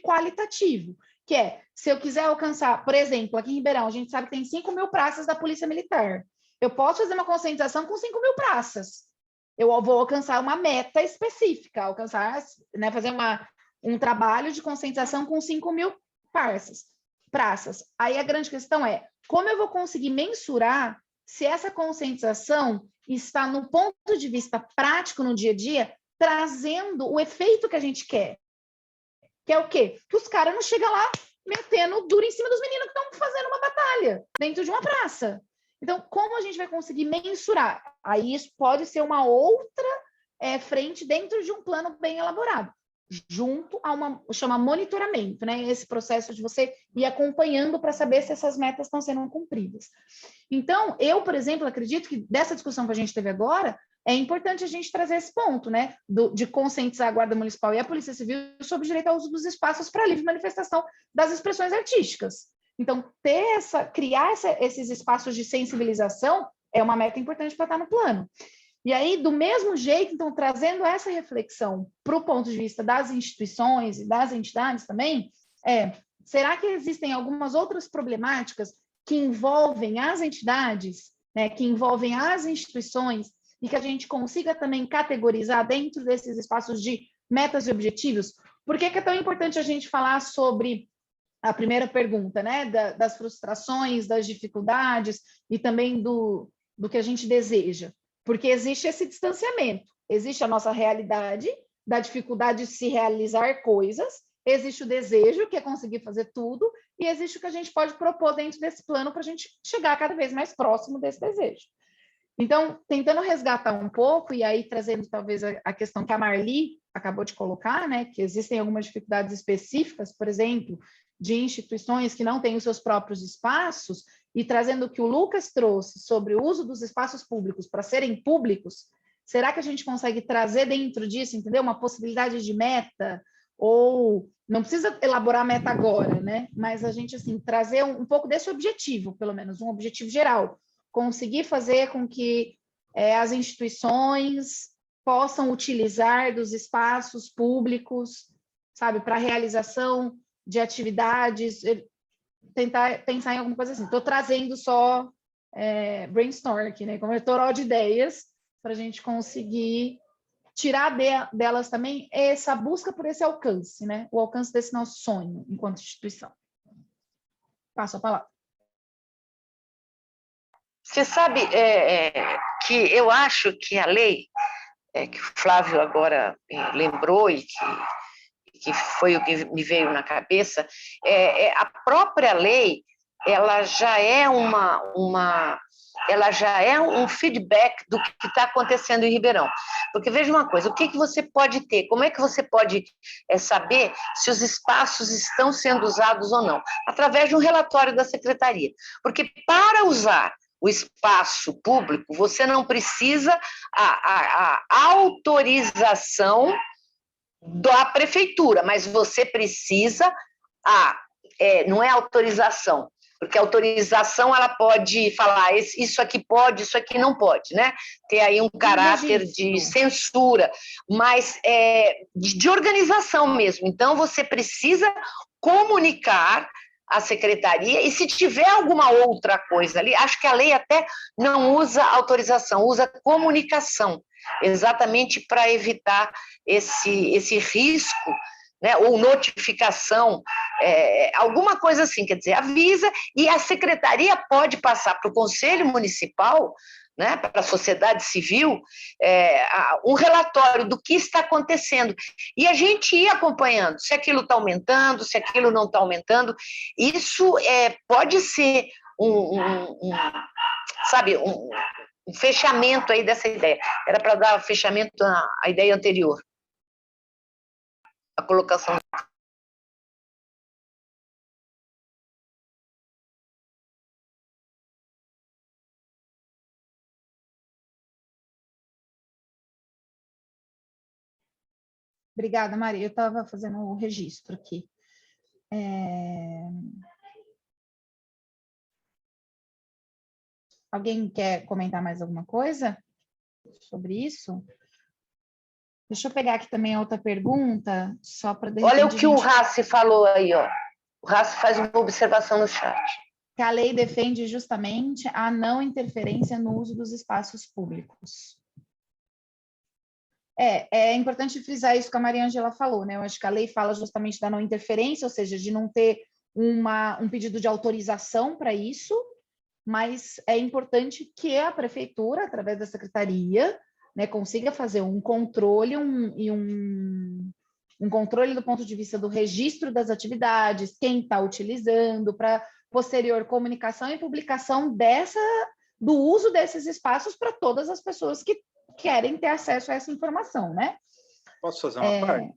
qualitativo, que é, se eu quiser alcançar, por exemplo, aqui em Ribeirão, a gente sabe que tem 5.000 praças da Polícia Militar. Eu posso fazer uma conscientização com 5.000 praças. Eu vou alcançar uma meta específica, né, fazer um trabalho de conscientização com 5.000 praças. Aí a grande questão é, como eu vou conseguir mensurar se essa conscientização está, no ponto de vista prático, no dia a dia, trazendo o efeito que a gente quer? Que é o quê? Que os caras não chegam lá metendo duro em cima dos meninos que estão fazendo uma batalha dentro de uma praça. Então, como a gente vai conseguir mensurar? Aí isso pode ser uma outra frente dentro de um plano bem elaborado, junto a chama monitoramento, né? Esse processo de você ir acompanhando para saber se essas metas estão sendo cumpridas. Então, eu, por exemplo, acredito que dessa discussão que a gente teve agora, é importante a gente trazer esse ponto, né? De conscientizar a Guarda Municipal e a Polícia Civil sobre o direito ao uso dos espaços para livre manifestação das expressões artísticas. Então, criar esses espaços de sensibilização é uma meta importante para estar no plano. E aí, do mesmo jeito, então, trazendo essa reflexão para o ponto de vista das instituições e das entidades também, será que existem algumas outras problemáticas que envolvem as entidades, né, que envolvem as instituições, e que a gente consiga também categorizar dentro desses espaços de metas e objetivos? Por que é tão importante a gente falar sobre a primeira pergunta, né, das frustrações, das dificuldades e também do que a gente deseja? Porque existe esse distanciamento, existe a nossa realidade da dificuldade de se realizar coisas, existe o desejo, que é conseguir fazer tudo, e existe o que a gente pode propor dentro desse plano para a gente chegar cada vez mais próximo desse desejo. Então, tentando resgatar um pouco, e aí trazendo talvez a questão que a Marli acabou de colocar, né, que existem algumas dificuldades específicas, por exemplo, de instituições que não têm os seus próprios espaços, e trazendo o que o Lucas trouxe sobre o uso dos espaços públicos para serem públicos, será que a gente consegue trazer dentro disso, entendeu? Uma possibilidade de meta, ou não precisa elaborar a meta agora, né? Mas a gente, assim, trazer um pouco desse objetivo, pelo menos, um objetivo geral, conseguir fazer com que as instituições possam utilizar dos espaços públicos, sabe, para a realização de atividades, tentar pensar em alguma coisa assim. Estou trazendo só brainstorm aqui, né? Como toró de ideias, para a gente conseguir tirar delas também essa busca por esse alcance, né? O alcance desse nosso sonho enquanto instituição. Passo a palavra. Você sabe que eu acho que a lei, que o Flávio agora lembrou e que foi o que me veio na cabeça, a própria lei, ela já é uma ela já é um feedback do que está acontecendo em Ribeirão. Porque veja uma coisa, o que você pode ter? Como é que você pode saber se os espaços estão sendo usados ou não? Através de um relatório da secretaria. Porque para usar o espaço público, você não precisa a autorização da prefeitura, mas você precisa não é autorização, porque a autorização ela pode falar isso aqui pode, isso aqui não pode, né? Ter aí um caráter de censura, mas de organização mesmo. Então, você precisa comunicar à secretaria, e se tiver alguma outra coisa ali, acho que a lei até não usa autorização, usa comunicação, exatamente para evitar esse risco, né, ou notificação, alguma coisa assim, quer dizer, avisa, e a secretaria pode passar para o Conselho Municipal, né, para a sociedade civil, um relatório do que está acontecendo. E a gente ia acompanhando, se aquilo está aumentando, se aquilo não está aumentando. Isso pode ser sabe, um fechamento aí dessa ideia. Era para dar fechamento à ideia anterior. A colocação. Obrigada, Maria. Eu estava fazendo o registro aqui. Alguém quer comentar mais alguma coisa sobre isso? Deixa eu pegar aqui também a outra pergunta, só para... Olha o que o Rassi falou aí, ó. O Rassi faz uma observação no chat. Que a lei defende justamente a não interferência no uso dos espaços públicos. É importante frisar isso que a Maria Ângela falou, né? Eu acho que a lei fala justamente da não interferência, ou seja, de não ter um pedido de autorização para isso, mas é importante que a prefeitura, através da secretaria, né, consiga fazer um controle um controle do ponto de vista do registro das atividades, quem está utilizando, para posterior comunicação e publicação do uso desses espaços para todas as pessoas que querem ter acesso a essa informação, né? Posso fazer uma parte?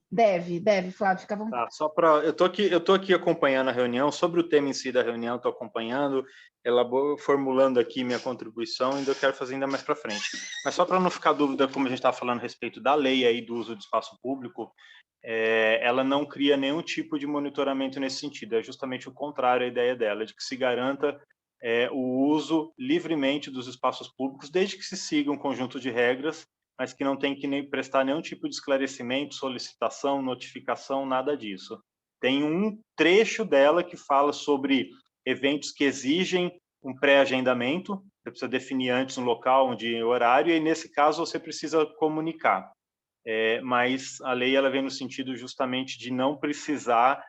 Deve, Flávio, fica à vontade. Tá, só para... Eu tô aqui acompanhando a reunião, sobre o tema em si da reunião, estou acompanhando, formulando aqui minha contribuição, ainda eu quero fazer ainda mais para frente. Mas só para não ficar dúvida, como a gente estava falando a respeito da lei aí do uso de espaço público, ela não cria nenhum tipo de monitoramento nesse sentido, é justamente o contrário a ideia dela, de que se garanta o uso livremente dos espaços públicos, desde que se siga um conjunto de regras, mas que não tem que prestar nenhum tipo de esclarecimento, solicitação, notificação, nada disso. Tem um trecho dela que fala sobre eventos que exigem um pré-agendamento, você precisa definir antes um local, horário, e nesse caso você precisa comunicar. Mas a lei ela vem no sentido justamente de não precisar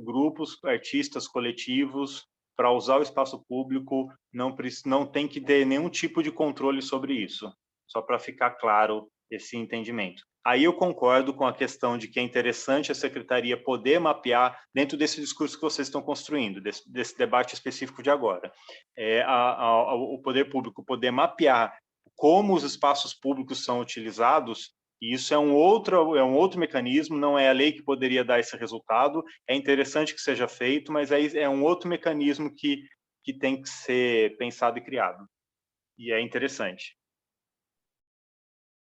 grupos, artistas, coletivos, para usar o espaço público, não tem que ter nenhum tipo de controle sobre isso. Só para ficar claro esse entendimento. Aí eu concordo com a questão de que é interessante a secretaria poder mapear, dentro desse discurso que vocês estão construindo, desse debate específico de agora, o poder público poder mapear como os espaços públicos são utilizados, e isso é um outro mecanismo, não é a lei que poderia dar esse resultado, é interessante que seja feito, mas é um outro mecanismo que tem que ser pensado e criado. E é interessante.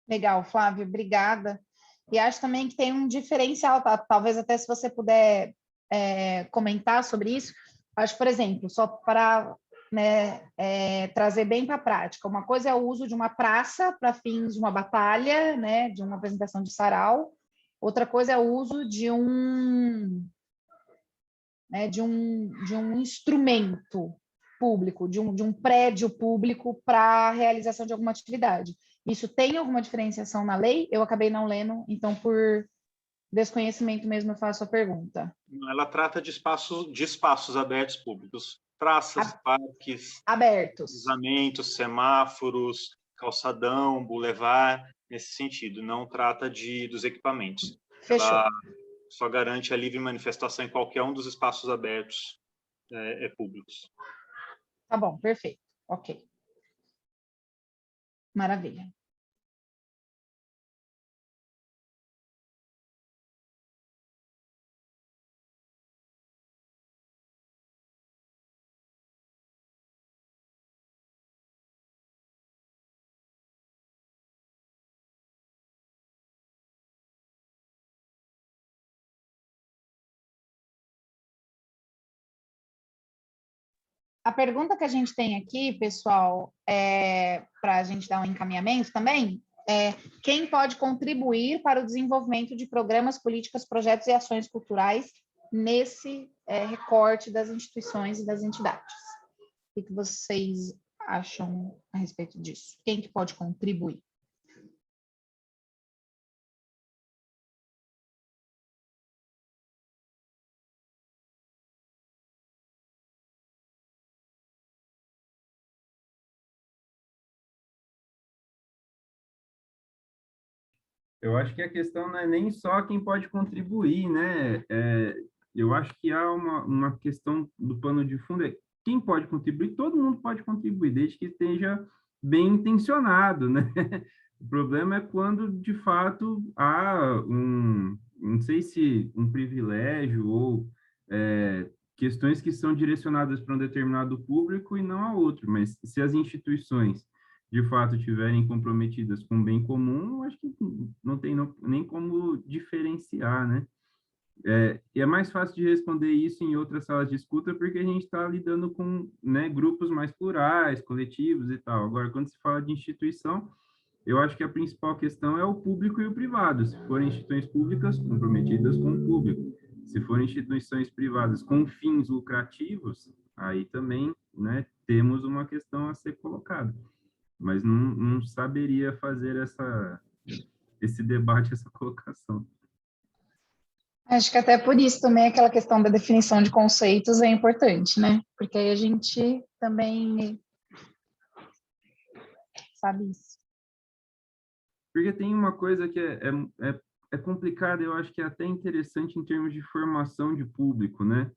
Legal, Flávio, obrigada. E acho também que tem um diferencial, tá? Talvez até se você puder comentar sobre isso. Acho, por exemplo, só para trazer bem para a prática, uma coisa é o uso de uma praça para fins de uma batalha, né, de uma apresentação de sarau, outra coisa é o uso de um instrumento público, de um prédio público para a realização de alguma atividade. Isso tem alguma diferenciação na lei? Eu acabei não lendo, então, por desconhecimento mesmo, eu faço a pergunta. Ela trata de espaços abertos públicos, praças, parques, abertos, cruzamentos, semáforos, calçadão, bulevar, nesse sentido. Não trata dos equipamentos. Fechou. Ela só garante a livre manifestação em qualquer um dos espaços abertos públicos. Tá bom, perfeito. Ok. Maravilha. A pergunta que a gente tem aqui, pessoal, para a gente dar um encaminhamento também, é quem pode contribuir para o desenvolvimento de programas, políticas, projetos e ações culturais nesse recorte das instituições e das entidades. O que vocês acham a respeito disso? Quem que pode contribuir? Eu acho que a questão não é nem só quem pode contribuir, né? Eu acho que há uma questão do pano de fundo, quem pode contribuir, todo mundo pode contribuir, desde que esteja bem intencionado, né? O problema é quando, de fato, há não sei se um privilégio ou questões que são direcionadas para um determinado público e não a outro, mas se as instituições de fato estiverem comprometidas com o bem comum, acho que não tem nem como diferenciar, né? E é mais fácil de responder isso em outras salas de escuta, porque a gente está lidando com, né, grupos mais plurais, coletivos e tal. Agora, quando se fala de instituição, eu acho que a principal questão é o público e o privado. Se forem instituições públicas, comprometidas com o público. Se forem instituições privadas com fins lucrativos, aí também, né, temos uma questão a ser colocada. Mas não saberia fazer esse debate, essa colocação. Acho que até por isso também aquela questão da definição de conceitos é importante, né? Porque aí a gente também sabe isso. Porque tem uma coisa que é complicada, eu acho que é até interessante em termos de formação de público, né?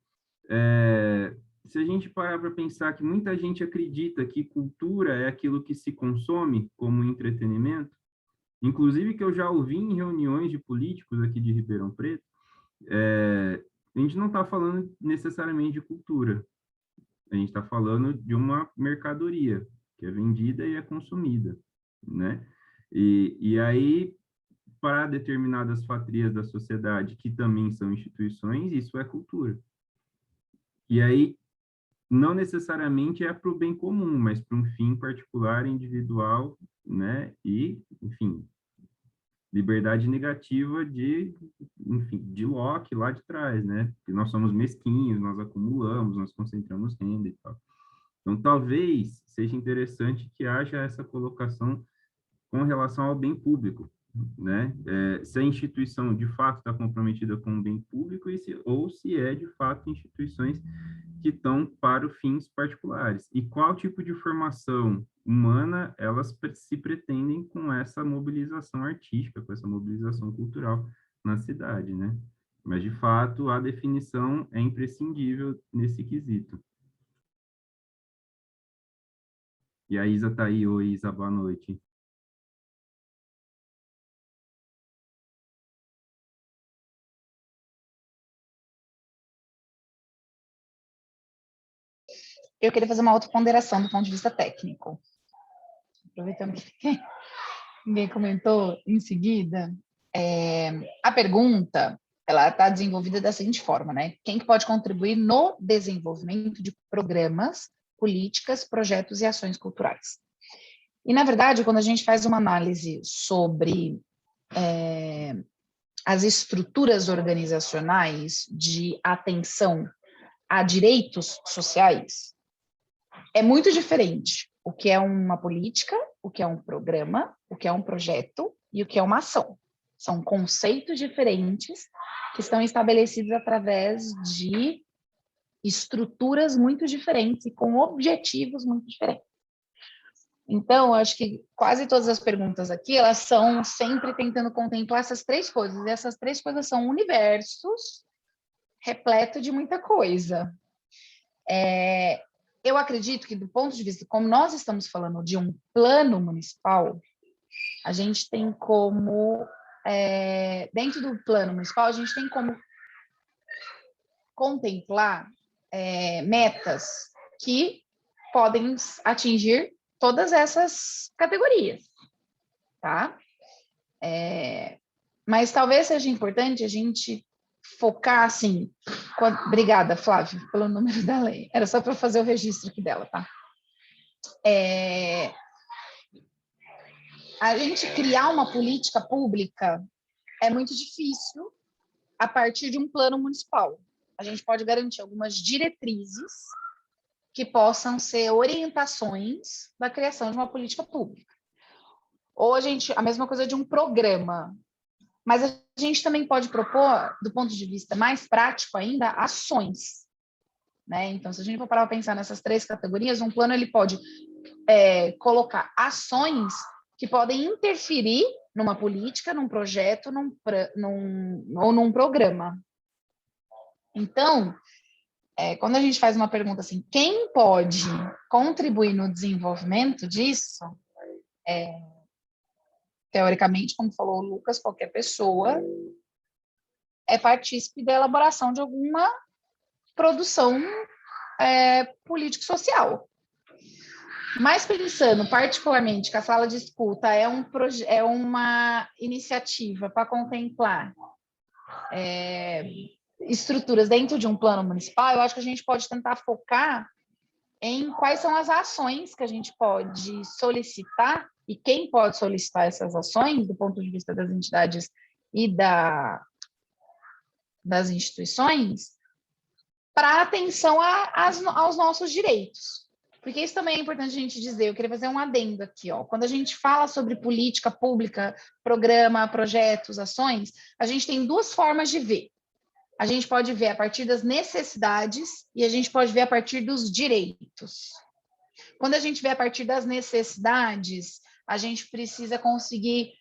Se a gente parar para pensar que muita gente acredita que cultura é aquilo que se consome como entretenimento, inclusive que eu já ouvi em reuniões de políticos aqui de Ribeirão Preto, a gente não está falando necessariamente de cultura, a gente está falando de uma mercadoria que é vendida e é consumida, né? E aí, para determinadas fatias da sociedade, que também são instituições, isso é cultura. E aí, não necessariamente é para o bem comum, mas para um fim particular, individual, né? E, enfim, liberdade negativa de Locke lá de trás, né? Porque nós somos mesquinhos, nós acumulamos, nós concentramos renda e tal. Então, talvez seja interessante que haja essa colocação com relação ao bem público, né? Se a instituição de fato está comprometida com o bem público ou se é de fato instituições que estão para fins particulares. E qual tipo de formação humana elas se pretendem com essa mobilização artística, com essa mobilização cultural na cidade, né? Mas, de fato, a definição é imprescindível nesse quesito. E a Isa está aí. Oi, Isa, boa noite. Eu queria fazer uma autoponderação do ponto de vista técnico. Aproveitando que ninguém comentou em seguida, a pergunta ela está desenvolvida da seguinte forma, né? Quem que pode contribuir no desenvolvimento de programas, políticas, projetos e ações culturais? E, na verdade, quando a gente faz uma análise sobre as estruturas organizacionais de atenção a direitos sociais, é muito diferente o que é uma política, o que é um programa, o que é um projeto e o que é uma ação. São conceitos diferentes que estão estabelecidos através de estruturas muito diferentes e com objetivos muito diferentes. Então, eu acho que quase todas as perguntas aqui, elas são sempre tentando contemplar essas três coisas. E essas três coisas são universos repleto de muita coisa. eu acredito que, do ponto de vista, como nós estamos falando de um plano municipal, a gente tem como, dentro do plano municipal, a gente tem como contemplar metas que podem atingir todas essas categorias, tá? Mas talvez seja importante a gente focar, assim... Obrigada, Flávia, pelo número da lei. Era só para fazer o registro aqui dela, tá? A gente criar uma política pública é muito difícil a partir de um plano municipal. A gente pode garantir algumas diretrizes que possam ser orientações da criação de uma política pública. Ou a mesma coisa de um programa. Mas a gente também pode propor, do ponto de vista mais prático ainda, ações, né? Então, se a gente for parar para pensar nessas 3 categorias, um plano ele pode colocar ações que podem interferir numa política, num projeto, ou num programa. Então, quando a gente faz uma pergunta assim, quem pode contribuir no desenvolvimento disso, teoricamente, como falou o Lucas, qualquer pessoa é partícipe da elaboração de alguma produção político-social. Mas pensando particularmente que a sala de escuta é uma iniciativa para contemplar estruturas dentro de um plano municipal, eu acho que a gente pode tentar focar em quais são as ações que a gente pode solicitar e quem pode solicitar essas ações, do ponto de vista das entidades e das instituições, para atenção aos nossos direitos. Porque isso também é importante a gente dizer, eu queria fazer um adendo aqui, ó. Quando a gente fala sobre política pública, programa, projetos, ações, a gente tem 2 formas de ver. A gente pode ver a partir das necessidades e a gente pode ver a partir dos direitos. Quando a gente vê a partir das necessidades, a gente precisa conseguir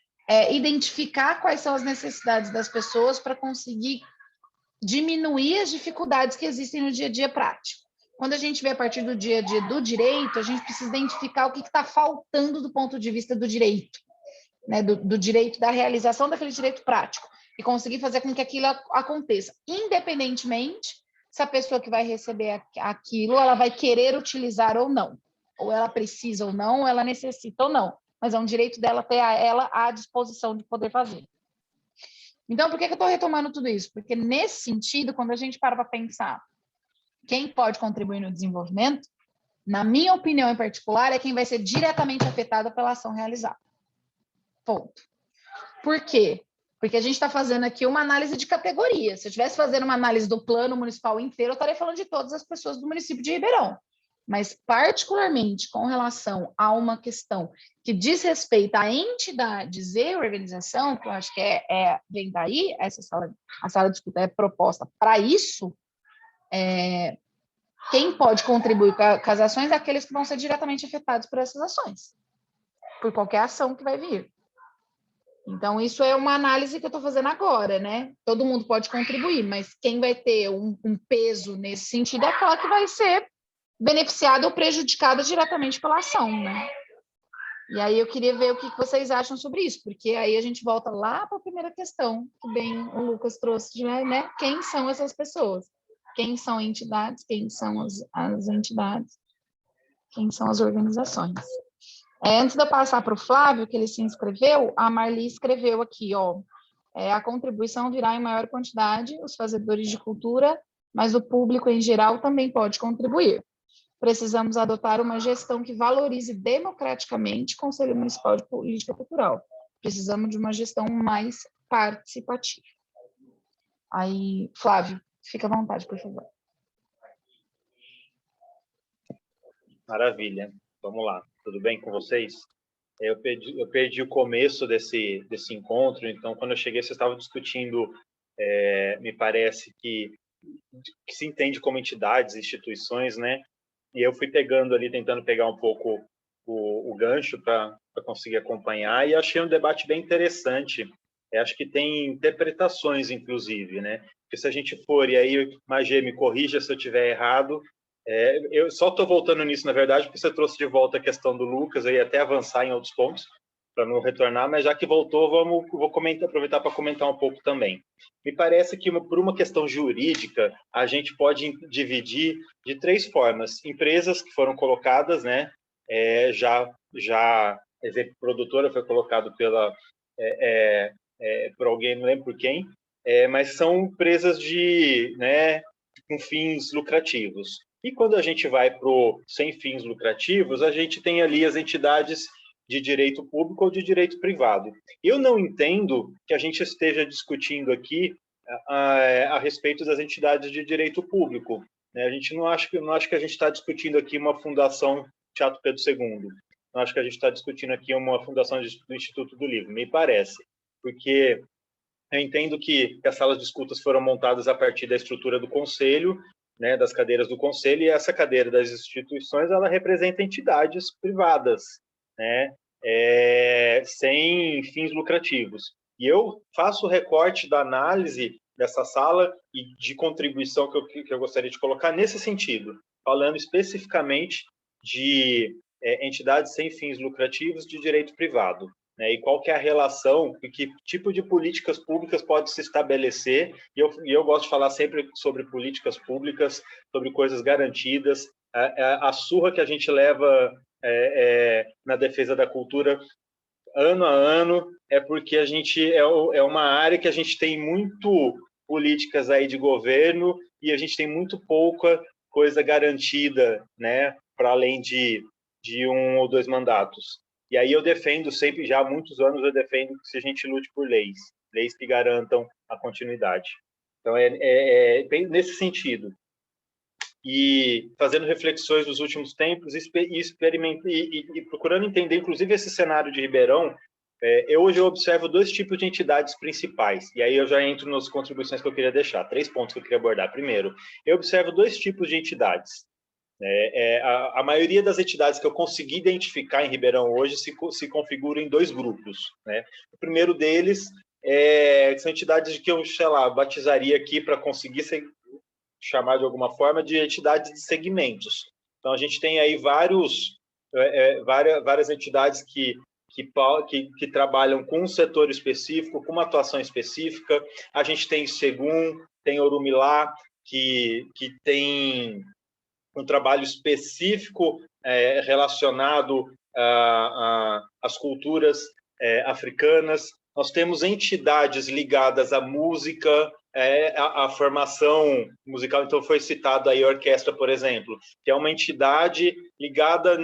identificar quais são as necessidades das pessoas para conseguir diminuir as dificuldades que existem no dia a dia prático. Quando a gente vê a partir do dia a dia do direito, a gente precisa identificar o que está faltando do ponto de vista do direito, né? Do direito, da realização daquele direito prático, e conseguir fazer com que aquilo aconteça, independentemente se a pessoa que vai receber aquilo, ela vai querer utilizar ou não, ou ela precisa ou não, ou ela necessita ou não, mas é um direito dela ter ela à disposição de poder fazer. Então, por que eu estou retomando tudo isso? Porque, nesse sentido, quando a gente para pensar quem pode contribuir no desenvolvimento, na minha opinião em particular, é quem vai ser diretamente afetado pela ação realizada. Ponto. Por quê? Porque a gente está fazendo aqui uma análise de categoria. Se eu estivesse fazendo uma análise do plano municipal inteiro, eu estaria falando de todas as pessoas do município de Ribeirão. Mas, particularmente, com relação a uma questão que diz respeito a entidades e organização, que eu acho que vem daí, a sala de escuta é proposta para isso, quem pode contribuir com as ações é aqueles que vão ser diretamente afetados por essas ações, por qualquer ação que vai vir. Então, isso é uma análise que eu estou fazendo agora, né? Todo mundo pode contribuir, mas quem vai ter um peso nesse sentido é aquela que vai ser beneficiada ou prejudicada diretamente pela ação, né? E aí eu queria ver o que vocês acham sobre isso, porque aí a gente volta lá para a primeira questão, que bem o Lucas trouxe, né? Quem são essas pessoas? Quem são entidades? Quem são as entidades? Quem são as organizações? Antes de eu passar para o Flávio, que ele se inscreveu, a Marli escreveu aqui, ó, a contribuição virá em maior quantidade, os fazedores de cultura, mas o público em geral também pode contribuir. Precisamos adotar uma gestão que valorize democraticamente o Conselho Municipal de Política Cultural. Precisamos de uma gestão mais participativa. Aí, Flávio, fica à vontade, por favor. Maravilha. Vamos lá. Tudo bem com vocês? Eu perdi o começo desse encontro, então, quando eu cheguei, vocês estavam discutindo, me parece que se entende como entidades, instituições, né? E eu fui pegando ali, tentando pegar um pouco o gancho para conseguir acompanhar, e achei um debate bem interessante. Acho que tem interpretações, inclusive, né? Porque se a gente for, e aí, Magê, me corrija se eu estiver errado, Eu só estou voltando nisso, na verdade, porque você trouxe de volta a questão do Lucas, eu ia até avançar em outros pontos, para não retornar, mas já que voltou, vou aproveitar para comentar um pouco também. Me parece que, por uma questão jurídica, a gente pode dividir de 3 formas. Empresas que foram colocadas, né, exemplo, produtora foi colocado por alguém, não lembro por quem, mas são empresas com fins lucrativos. E quando a gente vai para o sem fins lucrativos, a gente tem ali as entidades de direito público ou de direito privado. Eu não entendo que a gente esteja discutindo aqui a respeito das entidades de direito público. Né? A gente não acho que a gente está discutindo aqui uma fundação Teatro Pedro II. Não acho que a gente está discutindo aqui uma fundação do Instituto do Livro, me parece. Porque eu entendo que as salas de escutas foram montadas a partir da estrutura do conselho, né, das cadeiras do conselho, e essa cadeira das instituições, ela representa entidades privadas, né, sem fins lucrativos. E eu faço o recorte da análise dessa sala e de contribuição que eu gostaria de colocar nesse sentido, falando especificamente de entidades sem fins lucrativos de direito privado. Né, e qual que é a relação e que tipo de políticas públicas pode se estabelecer, e eu gosto de falar sempre sobre políticas públicas, sobre coisas garantidas, a surra que a gente leva na defesa da cultura ano a ano, porque a gente é uma área que a gente tem muito políticas aí de governo e a gente tem muito pouca coisa garantida, né, para além de 1 ou 2 mandatos. E aí eu defendo sempre, já há muitos anos, eu defendo que a gente lute por leis que garantam a continuidade. Então, bem nesse sentido. E fazendo reflexões nos últimos tempos e procurando entender, inclusive, esse cenário de Ribeirão, hoje eu observo 2 tipos de entidades principais. E aí eu já entro nas contribuições que eu queria deixar. 3 pontos que eu queria abordar. Primeiro, eu observo 2 tipos de entidades. A maioria das entidades que eu consegui identificar em Ribeirão hoje se configuram em 2 grupos. Né? O primeiro deles são entidades que eu, batizaria aqui para conseguir chamar de alguma forma de entidades de segmentos. Então, a gente tem aí várias entidades que trabalham com um setor específico, com uma atuação específica. A gente tem Segum, tem Orumilá, que tem um trabalho específico relacionado às culturas africanas. Nós temos entidades ligadas à música, à formação musical. Então, foi citado aí a orquestra, por exemplo, que é uma entidade ligada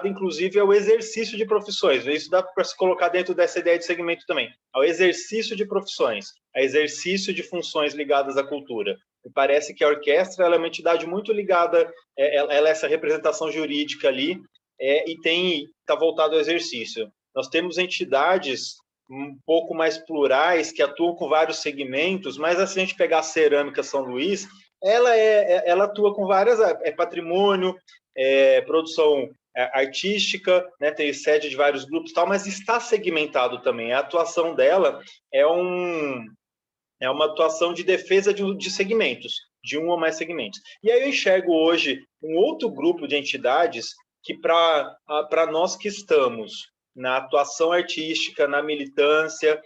inclusive, ao exercício de profissões. Isso dá para se colocar dentro dessa ideia de segmento também. Ao exercício de profissões, ao exercício de funções ligadas à cultura. Me parece que a orquestra ela é uma entidade muito ligada, ela é essa representação jurídica ali, e está voltado ao exercício. Nós temos entidades um pouco mais plurais, que atuam com vários segmentos, mas se a gente pegar a Cerâmica São Luís, ela atua com várias, patrimônio, produção artística, né, tem sede de vários grupos, tal, mas está segmentado também. A atuação dela é uma atuação de defesa de segmentos, de um ou mais segmentos. E aí eu enxergo hoje um outro grupo de entidades que, para nós que estamos na atuação artística, na militância,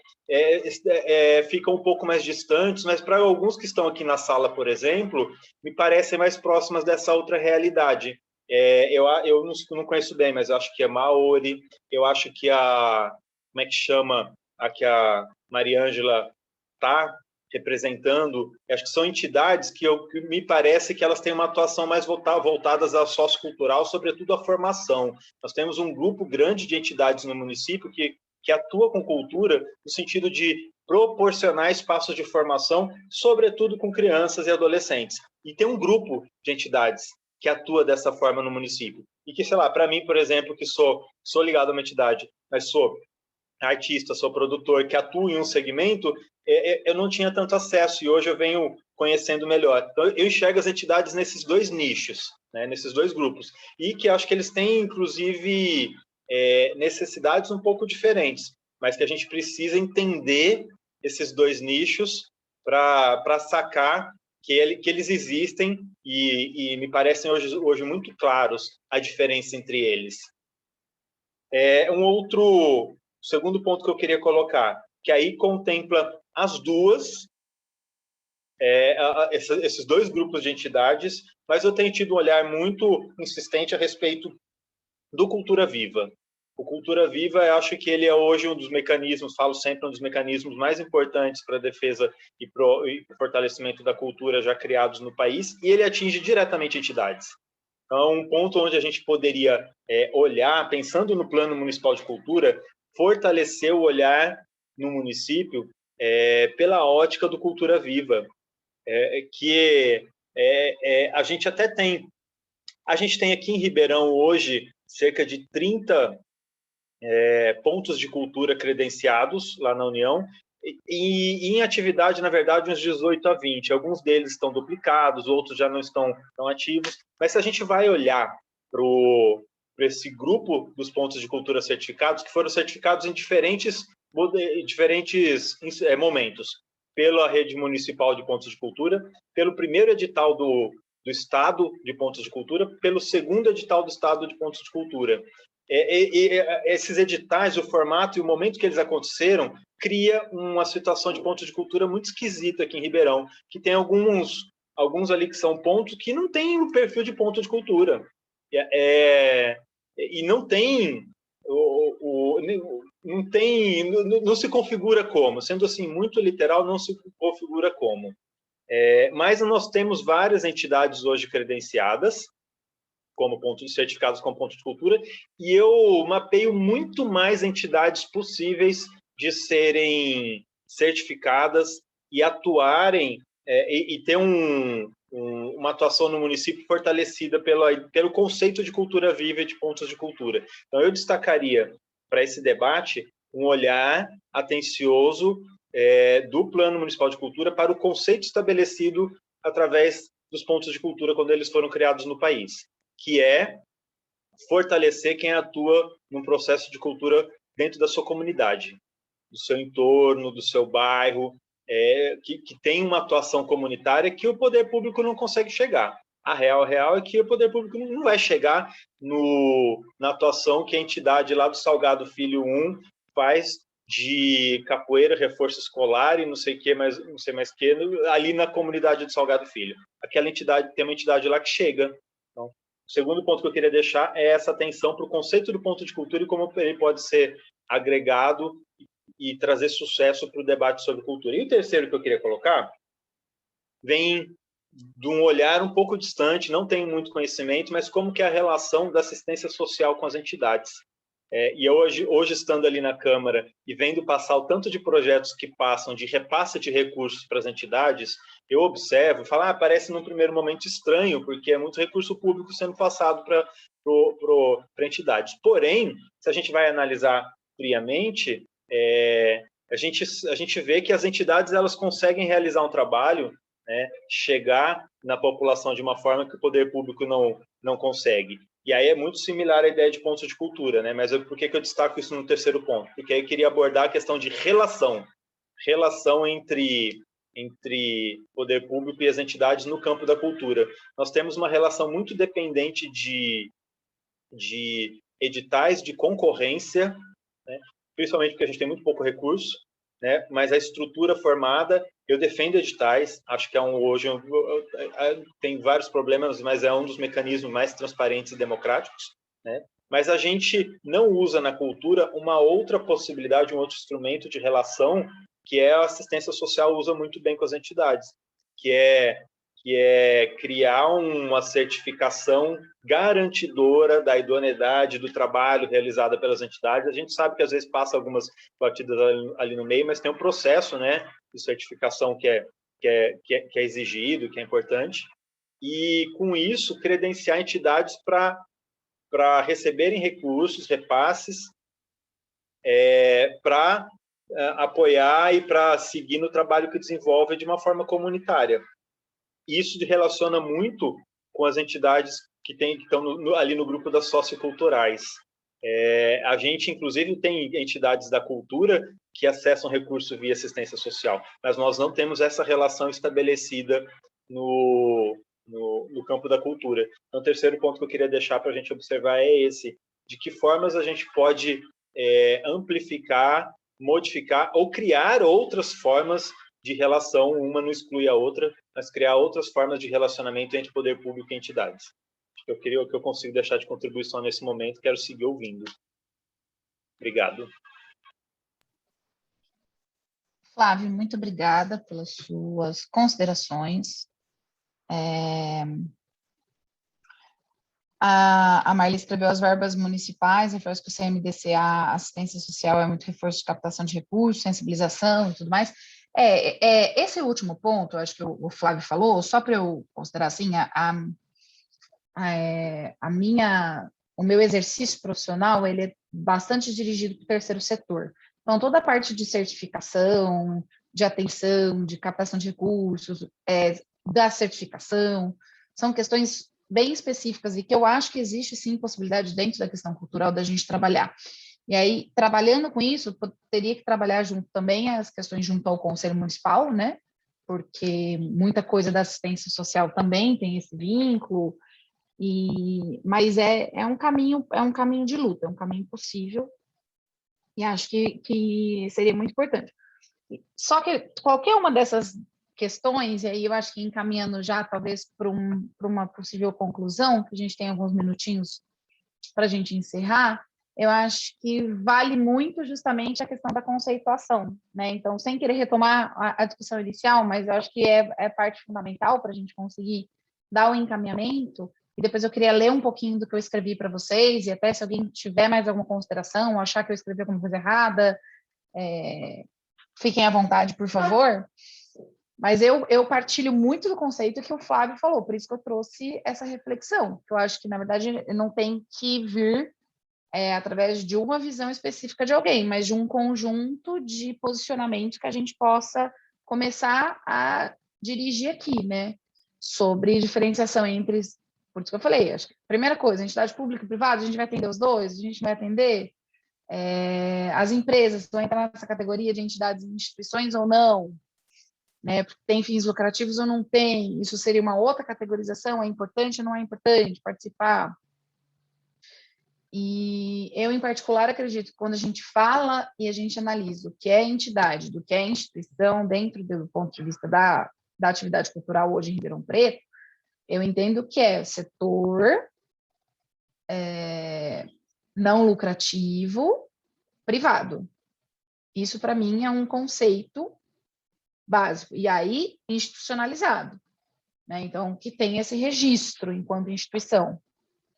ficam um pouco mais distantes, mas para alguns que estão aqui na sala, por exemplo, me parecem mais próximas dessa outra realidade. Eu não conheço bem, mas eu acho que é Maori, eu acho que como é que chama, que a Mariângela está representando, acho que são entidades que me parece que elas têm uma atuação mais voltadas ao sociocultural, sobretudo à formação. Nós temos um grupo grande de entidades no município que atua com cultura no sentido de proporcionar espaços de formação, sobretudo com crianças e adolescentes. E tem um grupo de entidades que atua dessa forma no município. E que, para mim, por exemplo, que sou ligado a uma entidade, mas sou artista, sou produtor, que atuo em um segmento, eu não tinha tanto acesso, e hoje eu venho conhecendo melhor. Então, eu enxergo as entidades nesses 2 nichos, né, nesses 2 grupos, e que acho que eles têm, inclusive, necessidades um pouco diferentes, mas que a gente precisa entender esses 2 nichos para sacar que eles existem e me parecem hoje muito claros a diferença entre eles. Segundo ponto que eu queria colocar, que aí contempla as duas, esses dois grupos de entidades, mas eu tenho tido um olhar muito insistente a respeito do Cultura Viva. O Cultura Viva, eu acho que ele é hoje um dos mecanismos, falo sempre, um dos mecanismos mais importantes para a defesa e para o fortalecimento da cultura já criados no país, e ele atinge diretamente entidades. Então, um ponto onde a gente poderia olhar, pensando no Plano Municipal de Cultura, fortalecer o olhar no município pela ótica do Cultura Viva, que a gente até tem. A gente tem aqui em Ribeirão hoje cerca de 30 pontos de cultura credenciados lá na União, e em atividade, na verdade, uns 18 a 20. Alguns deles estão duplicados, outros já não estão tão ativos. Mas se a gente vai olhar para esse grupo dos pontos de cultura certificados, que foram certificados em diferentes momentos, pela rede municipal de pontos de cultura, pelo primeiro edital do Estado de pontos de cultura, pelo segundo edital do Estado de pontos de cultura. Esses editais, o formato e o momento que eles aconteceram, cria uma situação de pontos de cultura muito esquisita aqui em Ribeirão, que tem alguns ali que são pontos que não têm o perfil de ponto de cultura. E não tem... não se configura como. Sendo assim, muito literal, não se configura como. Mas nós temos várias entidades hoje credenciadas, como certificados como ponto de cultura, e eu mapeio muito mais entidades possíveis de serem certificadas e atuarem e ter uma atuação no município fortalecida pelo conceito de cultura viva e de pontos de cultura. Então, eu destacaria para esse debate um olhar atencioso do Plano Municipal de Cultura para o conceito estabelecido através dos pontos de cultura quando eles foram criados no país, que é fortalecer quem atua num processo de cultura dentro da sua comunidade, do seu entorno, do seu bairro, que tem uma atuação comunitária que o poder público não consegue chegar. A real é que o poder público não vai chegar na atuação que a entidade lá do Salgado Filho 1 faz de capoeira, reforço escolar e não sei mais que, ali na comunidade do Salgado Filho. Aquela entidade, tem uma entidade lá que chega. Então, o segundo ponto que eu queria deixar é essa atenção para o conceito do ponto de cultura e como ele pode ser agregado e trazer sucesso para o debate sobre cultura. E o terceiro que eu queria colocar vem de um olhar um pouco distante, não tenho muito conhecimento, mas como que é a relação da assistência social com as entidades. E hoje, estando ali na Câmara e vendo passar o tanto de projetos que passam de repasse de recursos para as entidades, eu observo, falo, parece num primeiro momento estranho, porque é muito recurso público sendo passado para entidades. Porém, se a gente vai analisar friamente, a gente vê que as entidades elas conseguem realizar um trabalho, né, chegar na população de uma forma que o poder público não consegue. E aí é muito similar à ideia de pontos de cultura, né? Mas por que eu destaco isso no terceiro ponto? Porque aí eu queria abordar a questão de relação entre poder público e as entidades no campo da cultura. Nós temos uma relação muito dependente de editais de concorrência, né? Principalmente porque a gente tem muito pouco recurso, né? Mas a estrutura formada, eu defendo editais, acho que hoje tem vários problemas, mas é um dos mecanismos mais transparentes e democráticos, né? Mas a gente não usa na cultura uma outra possibilidade, um outro instrumento de relação que a assistência social usa muito bem com as entidades, que é criar uma certificação garantidora da idoneidade do trabalho realizado pelas entidades. A gente sabe que às vezes passa algumas batidas ali no meio, mas tem um processo, né, de certificação que é exigido, que é importante, e com isso credenciar entidades para receberem recursos, repasses, para apoiar e para seguir no trabalho que desenvolve de uma forma comunitária. Isso relaciona muito com as entidades que estão ali no grupo das socioculturais. A gente, inclusive, tem entidades da cultura que acessam recurso via assistência social, mas nós não temos essa relação estabelecida no campo da cultura. Então, o terceiro ponto que eu queria deixar para a gente observar é esse: de que formas a gente pode amplificar, modificar ou criar outras formas de relação, uma não exclui a outra, mas criar outras formas de relacionamento entre poder público e entidades. Acho que eu queria o que eu consigo deixar de contribuição nesse momento, quero seguir ouvindo. Obrigado. Flávio, muito obrigada pelas suas considerações. A Marli escreveu as verbas municipais, reforço que o CMDCA, assistência social, é muito reforço de captação de recursos, sensibilização e tudo mais. Esse último ponto, acho que o Flávio falou, só para eu considerar assim, o meu exercício profissional, ele é bastante dirigido para o terceiro setor. Então, toda a parte de certificação, de atenção, de captação de recursos, da certificação, são questões bem específicas e que eu acho que existe, sim, possibilidade dentro da questão cultural da gente trabalhar. E aí, trabalhando com isso, teria que trabalhar junto também as questões junto ao Conselho Municipal, né? Porque muita coisa da assistência social também tem esse vínculo, mas é um caminho de luta, é um caminho possível, e acho que seria muito importante. Só que qualquer uma dessas questões, e aí eu acho que encaminhando já talvez para uma possível conclusão, que a gente tem alguns minutinhos para a gente encerrar, eu acho que vale muito justamente a questão da conceituação, né? Então, sem querer retomar a discussão inicial, mas eu acho que é parte fundamental para a gente conseguir dar o encaminhamento, e depois eu queria ler um pouquinho do que eu escrevi para vocês, e até se alguém tiver mais alguma consideração, ou achar que eu escrevi alguma coisa errada, fiquem à vontade, por favor. Mas eu partilho muito do conceito que o Flávio falou, por isso que eu trouxe essa reflexão, que eu acho que, na verdade, não tem que vir através de uma visão específica de alguém, mas de um conjunto de posicionamentos que a gente possa começar a dirigir aqui, né? Sobre diferenciação entre... Por isso que eu falei, acho que a primeira coisa, entidade pública e privada, a gente vai atender os dois, a gente vai atender... as empresas vão entrar nessa categoria de entidades e instituições ou não, né? Tem fins lucrativos ou não tem? Isso seria uma outra categorização? É importante ou não é importante participar? E eu, em particular, acredito que quando a gente fala e a gente analisa o que é entidade, do que é instituição, dentro do ponto de vista da atividade cultural hoje em Ribeirão Preto, eu entendo que é setor não lucrativo, privado. Isso, para mim, é um conceito básico. E aí, institucionalizado, né? Então, que tem esse registro enquanto instituição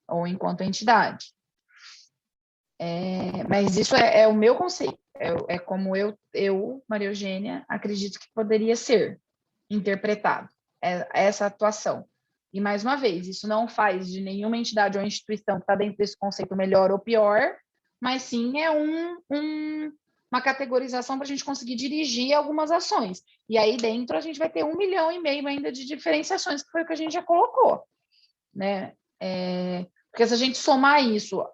ou enquanto entidade. Mas isso é o meu conceito, é como eu, Maria Eugênia, acredito que poderia ser interpretado, essa atuação. E, mais uma vez, isso não faz de nenhuma entidade ou instituição que está dentro desse conceito melhor ou pior, mas sim é uma categorização para a gente conseguir dirigir algumas ações. E aí dentro a gente vai ter 1,5 milhão ainda de diferenciações, que foi o que a gente já colocou, né? Porque se a gente somar isso,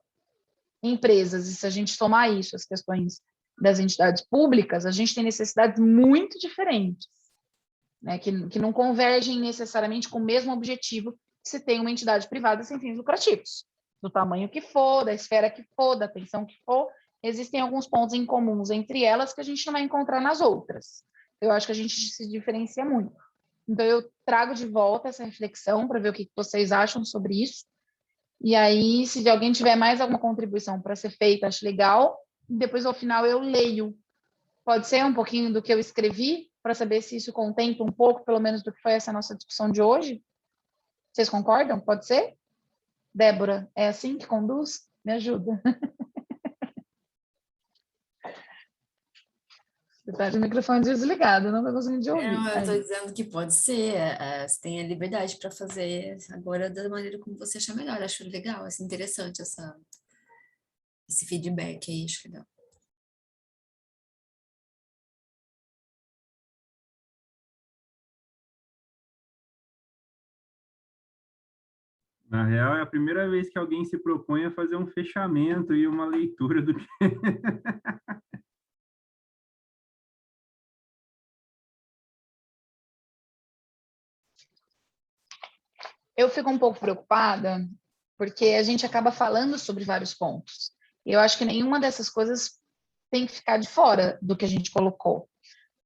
empresas, e se a gente somar isso, as questões das entidades públicas, a gente tem necessidades muito diferentes, né? Que não convergem necessariamente com o mesmo objetivo que se tem uma entidade privada sem fins lucrativos, do tamanho que for, da esfera que for, da atenção que for. Existem alguns pontos em comuns entre elas que a gente não vai encontrar nas outras. Eu acho que a gente se diferencia muito. Então, eu trago de volta essa reflexão para ver o que vocês acham sobre isso. E aí, se alguém tiver mais alguma contribuição para ser feita, acho legal. Depois, ao final, eu leio. Pode ser um pouquinho do que eu escrevi, para saber se isso contempla um pouco, pelo menos, do que foi essa nossa discussão de hoje. Vocês concordam? Pode ser? Débora, é assim que conduz? Me ajuda. Você está de microfone desligado, não está conseguindo te ouvir. Não, eu estou dizendo que pode ser, você tem a liberdade para fazer agora da maneira como você achar melhor. Acho legal, acho interessante esse feedback aí, acho legal. Na real, é a primeira vez que alguém se propõe a fazer um fechamento e uma leitura do que... eu fico um pouco preocupada, porque a gente acaba falando sobre vários pontos. E eu acho que nenhuma dessas coisas tem que ficar de fora do que a gente colocou.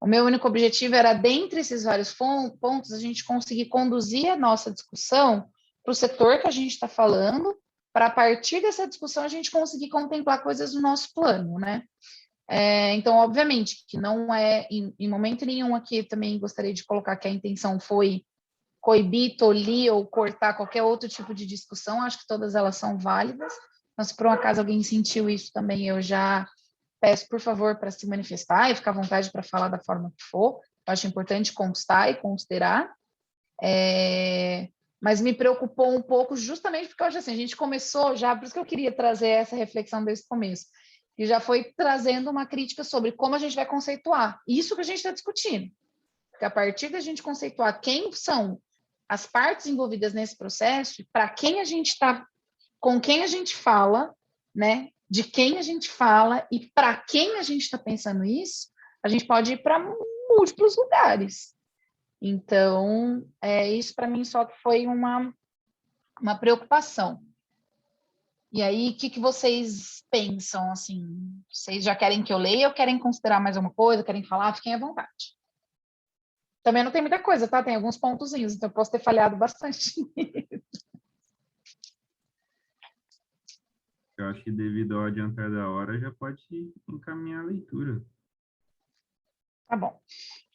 O meu único objetivo era, dentre esses vários pontos, a gente conseguir conduzir a nossa discussão para o setor que a gente está falando, para, a partir dessa discussão, a gente conseguir contemplar coisas do nosso plano, né? Então, obviamente, que não é, em momento nenhum aqui, também gostaria de colocar que a intenção foi coibir, tolir ou cortar qualquer outro tipo de discussão, acho que todas elas são válidas. Então, se por um acaso alguém sentiu isso também, eu já peço, por favor, para se manifestar e ficar à vontade para falar da forma que for. Eu acho importante constar e considerar. Mas me preocupou um pouco justamente porque eu acho assim, a gente começou já, por isso que eu queria trazer essa reflexão desde o começo, e já foi trazendo uma crítica sobre como a gente vai conceituar isso que a gente está discutindo. Porque a partir da gente conceituar quem são as partes envolvidas nesse processo, para quem a gente está, com quem a gente fala, né? De quem a gente fala e para quem a gente está pensando isso, a gente pode ir para múltiplos lugares. Então, isso para mim só que foi uma preocupação. E aí, o que vocês pensam, assim? Vocês já querem que eu leia ou querem considerar mais alguma coisa? Querem falar? Fiquem à vontade. Também não tem muita coisa, tá? Tem alguns pontozinhos, então eu posso ter falhado bastante. Eu acho que devido ao adiantar da hora, já pode encaminhar a leitura. Tá bom.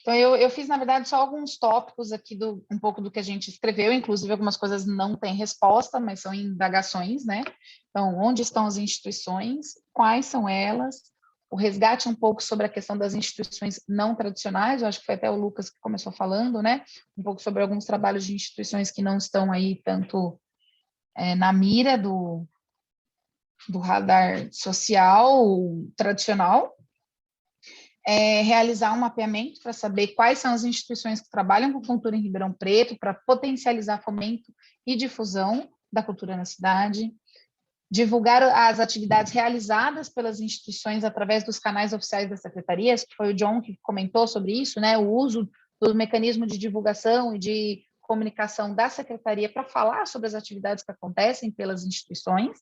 Então, eu fiz, na verdade, só alguns tópicos aqui, um pouco do que a gente escreveu, inclusive algumas coisas não têm resposta, mas são indagações, né? Então, onde estão as instituições? Quais são elas? O resgate um pouco sobre a questão das instituições não tradicionais, eu acho que foi até o Lucas que começou falando, né? Um pouco sobre alguns trabalhos de instituições que não estão aí tanto na mira do radar social tradicional. Realizar um mapeamento para saber quais são as instituições que trabalham com cultura em Ribeirão Preto, para potencializar fomento e difusão da cultura na cidade, divulgar as atividades realizadas pelas instituições através dos canais oficiais das secretarias, que foi o John que comentou sobre isso, né, o uso do mecanismo de divulgação e de comunicação da secretaria para falar sobre as atividades que acontecem pelas instituições,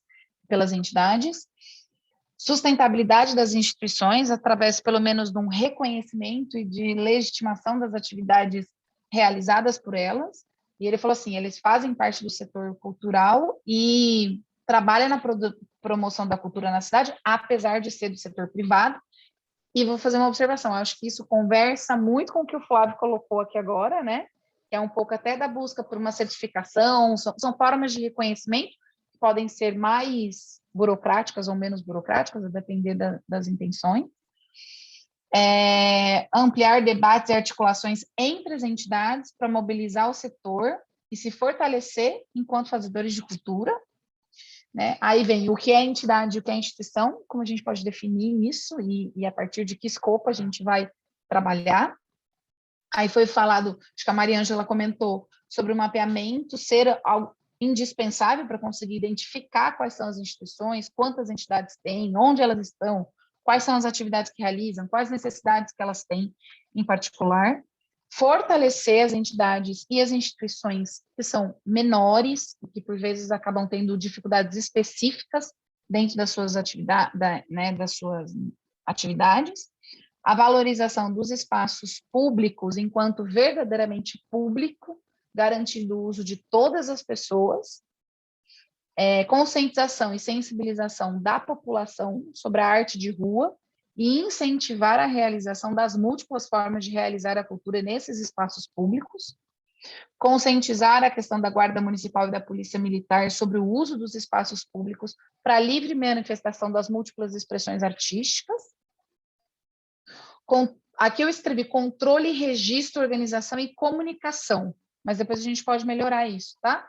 pelas entidades, sustentabilidade das instituições através, pelo menos, de um reconhecimento e de legitimação das atividades realizadas por elas. E ele falou assim, eles fazem parte do setor cultural e trabalham na promoção da cultura na cidade, apesar de ser do setor privado. E vou fazer uma observação, eu acho que isso conversa muito com o que o Flávio colocou aqui agora, né? Que é um pouco até da busca por uma certificação, são formas de reconhecimento que podem ser mais burocráticas ou menos burocráticas, a depender das intenções. Ampliar debates e articulações entre as entidades para mobilizar o setor e se fortalecer enquanto fazedores de cultura. Né? Aí vem o que é entidade e o que é instituição, como a gente pode definir isso e a partir de que escopo a gente vai trabalhar. Aí foi falado, acho que a Maria Ângela comentou, sobre o mapeamento ser algo indispensável para conseguir identificar quais são as instituições, quantas entidades têm, onde elas estão, quais são as atividades que realizam, quais necessidades que elas têm em particular, fortalecer as entidades e as instituições que são menores, que por vezes acabam tendo dificuldades específicas dentro das suas atividades, a valorização dos espaços públicos enquanto verdadeiramente público, garantindo o uso de todas as pessoas, conscientização e sensibilização da população sobre a arte de rua e incentivar a realização das múltiplas formas de realizar a cultura nesses espaços públicos, conscientizar a questão da Guarda Municipal e da Polícia Militar sobre o uso dos espaços públicos para a livre manifestação das múltiplas expressões artísticas. Aqui eu escrevi controle, registro, organização e comunicação, mas depois a gente pode melhorar isso, tá?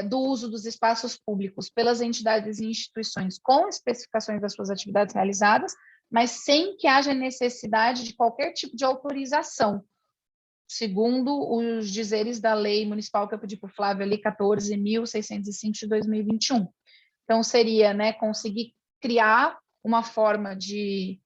Do uso dos espaços públicos pelas entidades e instituições com especificações das suas atividades realizadas, mas sem que haja necessidade de qualquer tipo de autorização, segundo os dizeres da lei municipal que eu pedi para o Flávio ali, 14.605 de 2021. Então, seria, né, conseguir criar uma forma de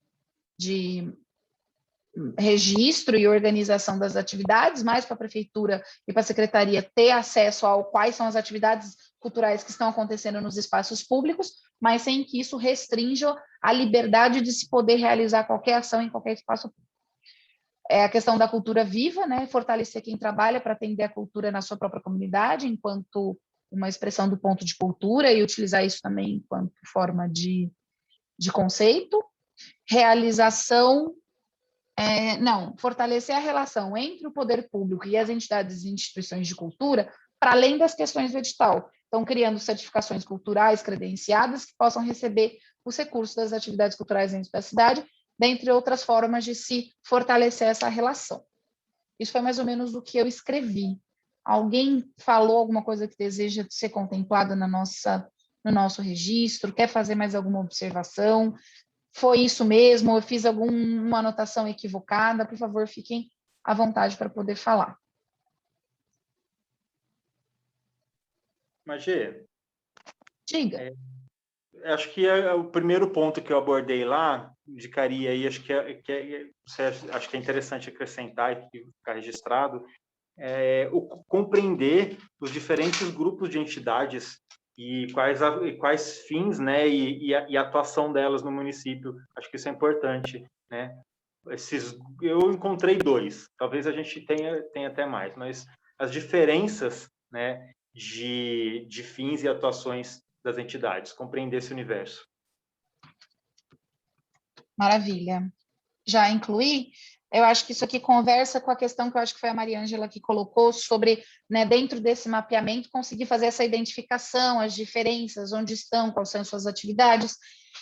registro e organização das atividades, mais para a prefeitura e para a secretaria ter acesso ao quais são as atividades culturais que estão acontecendo nos espaços públicos, mas sem que isso restrinja a liberdade de se poder realizar qualquer ação em qualquer espaço público. É a questão da cultura viva, né? Fortalecer quem trabalha para atender a cultura na sua própria comunidade, enquanto uma expressão do ponto de cultura, e utilizar isso também enquanto forma de conceito. Realização, fortalecer a relação entre o poder público e as entidades e instituições de cultura, para além das questões do edital. Então, criando certificações culturais credenciadas que possam receber os recursos das atividades culturais dentro da cidade, dentre outras formas de se fortalecer essa relação. Isso foi mais ou menos o que eu escrevi. Alguém falou alguma coisa que deseja ser contemplada no nosso registro? Quer fazer mais alguma observação? Foi isso mesmo? Eu fiz alguma anotação equivocada? Por favor, fiquem à vontade para poder falar. Magê, Diga. acho que o primeiro ponto que eu abordei lá, indicaria aí, acho que é interessante acrescentar e ficar registrado, compreender os diferentes grupos de entidades e quais fins, né, e a atuação delas no município. Acho que isso é importante, né? Eu encontrei 2, talvez a gente tenha até mais, mas as diferenças, né, de fins e atuações das entidades, compreender esse universo. Maravilha. Já incluí? Eu acho que isso aqui conversa com a questão que eu acho que foi a Mariângela que colocou sobre, né, dentro desse mapeamento, conseguir fazer essa identificação, as diferenças, onde estão, quais são as suas atividades.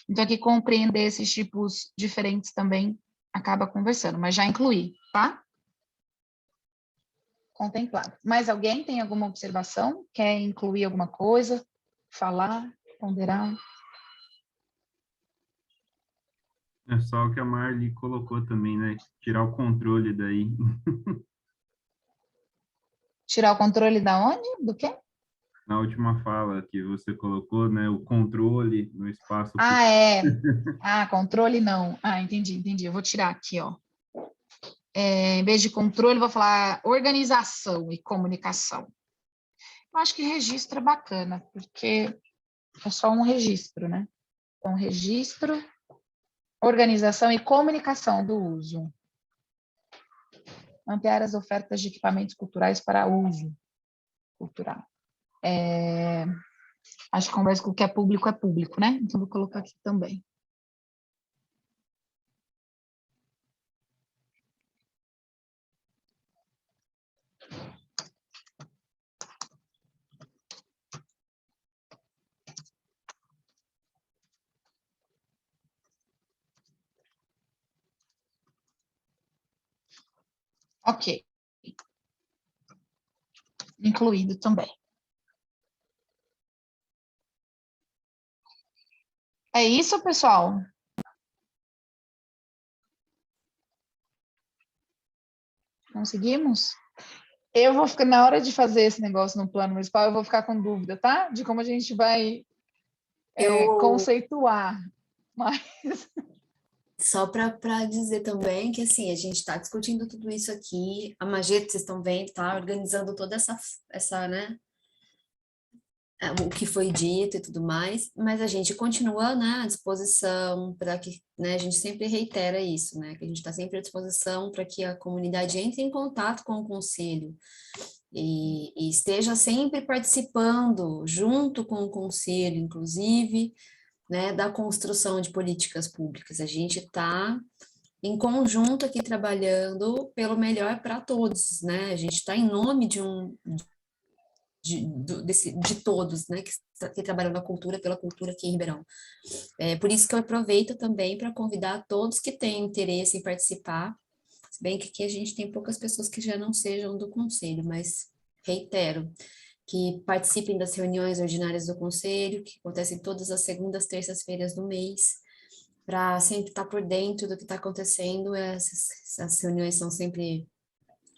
Então, aqui compreender esses tipos diferentes também acaba conversando, mas já incluí, tá? Contemplado. Mais alguém tem alguma observação? Quer incluir alguma coisa? Falar? Ponderar? É só o que a Marli colocou também, né? Tirar o controle daí. Tirar o controle da onde? Do quê? Na última fala que você colocou, né? O controle no espaço. Ah, é. Ah, controle não. Ah, entendi. Eu vou tirar aqui, ó. Em vez de controle, vou falar organização e comunicação. Eu acho que registro é bacana, porque é só um registro, né? Então, registro, organização e comunicação do uso. Ampliar as ofertas de equipamentos culturais para uso cultural. Acho que conversa com o que é público, né? Então, vou colocar aqui também. Ok. Incluído também. É isso, pessoal? Conseguimos? Eu vou ficar, na hora de fazer esse negócio no plano municipal, eu vou ficar com dúvida, tá? De como a gente vai conceituar. Mas... Só para dizer também que, assim, a gente está discutindo tudo isso aqui, a Magê, vocês estão vendo, está organizando toda essa, né, o que foi dito e tudo mais, mas a gente continua, né, à disposição para que, né, a gente sempre reitera isso, né, que a gente está sempre à disposição para que a comunidade entre em contato com o conselho e esteja sempre participando, junto com o conselho, inclusive, né, da construção de políticas públicas. A gente está em conjunto aqui trabalhando pelo melhor para todos, né? A gente está em nome de todos, né, que trabalham na cultura, pela cultura aqui em Ribeirão. Por isso que eu aproveito também para convidar todos que têm interesse em participar, se bem que aqui a gente tem poucas pessoas que já não sejam do conselho, mas reitero, que participem das reuniões ordinárias do Conselho, que acontecem todas as segundas, terças-feiras do mês, para sempre estar por dentro do que está acontecendo. Essas reuniões são sempre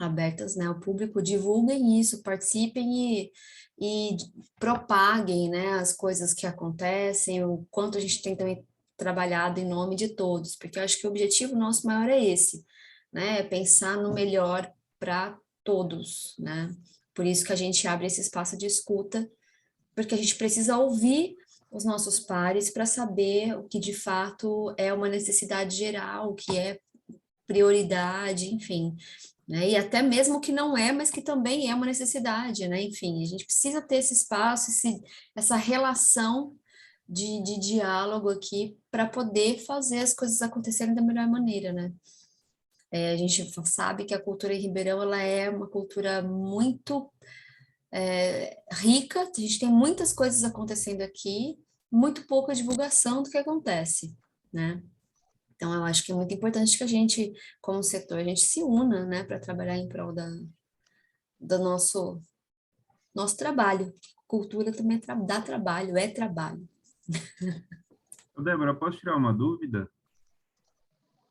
abertas, né, ao público. Divulguem isso, participem e propaguem, né, as coisas que acontecem, o quanto a gente tem também trabalhado em nome de todos, porque eu acho que o objetivo nosso maior é esse, né? É pensar no melhor para todos, né? Por isso que a gente abre esse espaço de escuta, porque a gente precisa ouvir os nossos pares para saber o que de fato é uma necessidade geral, o que é prioridade, enfim, né? E até mesmo o que não é, mas que também é uma necessidade, né? Enfim, a gente precisa ter esse espaço, essa relação de diálogo aqui para poder fazer as coisas acontecerem da melhor maneira, né? A gente sabe que a cultura em Ribeirão, ela é uma cultura muito rica, a gente tem muitas coisas acontecendo aqui, muito pouca divulgação do que acontece, né? Então, eu acho que é muito importante que a gente, como setor, a gente se una, né, para trabalhar em prol do nosso trabalho. Cultura também dá trabalho, é trabalho. Ô, Débora, posso tirar uma dúvida?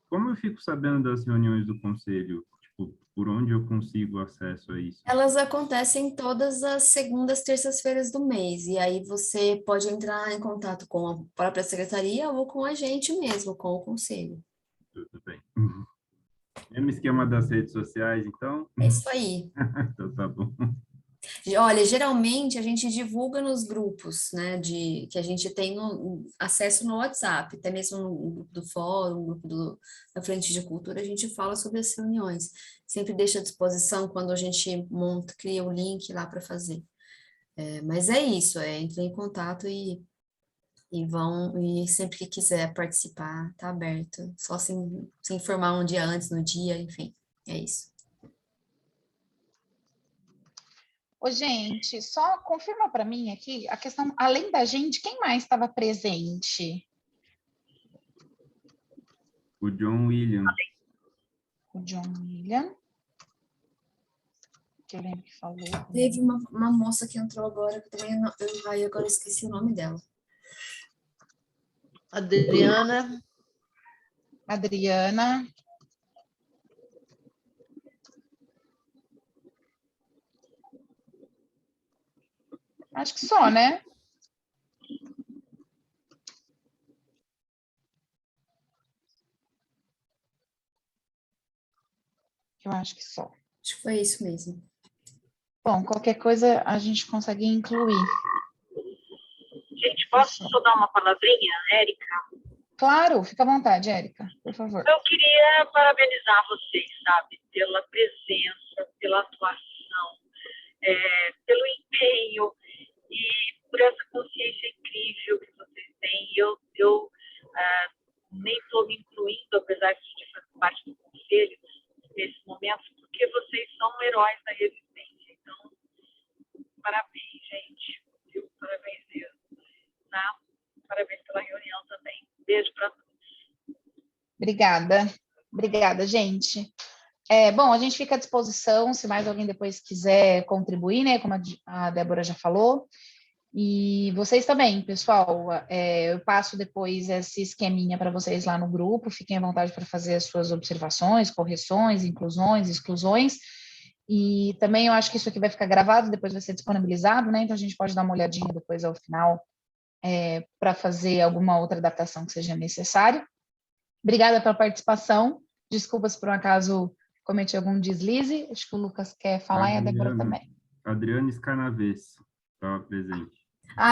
Como eu fico sabendo das reuniões do conselho? Tipo, por onde eu consigo acesso a isso? Elas acontecem todas as segundas, terças-feiras do mês, e aí você pode entrar em contato com a própria secretaria ou com a gente mesmo, com o conselho. Tudo bem. Mesmo esquema das redes sociais, então? É isso aí. Então tá bom. Olha, geralmente a gente divulga nos grupos, né, que a gente tem acesso no WhatsApp, até mesmo no grupo do fórum, no grupo da Frente de Cultura, a gente fala sobre as reuniões. Sempre deixa à disposição quando a gente cria o link lá para fazer. Mas é isso, entre em contato e sempre que quiser participar, tá aberto. Só se informar um dia antes, no dia, enfim, é isso. Ô, gente, só confirma para mim aqui a questão, além da gente, quem mais estava presente? O John William. O John William. Que eu lembro que falou. Teve uma moça que entrou agora, que também agora eu esqueci o nome dela. Adriana. Acho que só, né? Eu acho que só. Acho que foi isso mesmo. Bom, qualquer coisa a gente consegue incluir. Gente, posso só dar uma palavrinha, Érica? Claro, fica à vontade, Érica, por favor. Eu queria parabenizar vocês, sabe, pela presença, pela atuação, pelo empenho e por essa consciência incrível que vocês têm. Eu nem estou me incluindo, apesar de fazer parte do conselho, nesse momento, porque vocês são heróis da resistência. Então, parabéns, gente. Viu? Parabéns mesmo. Tá? Parabéns pela reunião também. Beijo para todos. Obrigada, gente. Bom, a gente fica à disposição, se mais alguém depois quiser contribuir, né, como a Débora já falou. E vocês também, pessoal, eu passo depois esse esqueminha para vocês lá no grupo, fiquem à vontade para fazer as suas observações, correções, inclusões, exclusões. E também eu acho que isso aqui vai ficar gravado, depois vai ser disponibilizado, né, então a gente pode dar uma olhadinha depois ao final para fazer alguma outra adaptação que seja necessária. Obrigada pela participação, desculpa se por um acaso cometi algum deslize, acho que o Lucas quer falar e a Débora também. Adriana Scarnaves estava presente.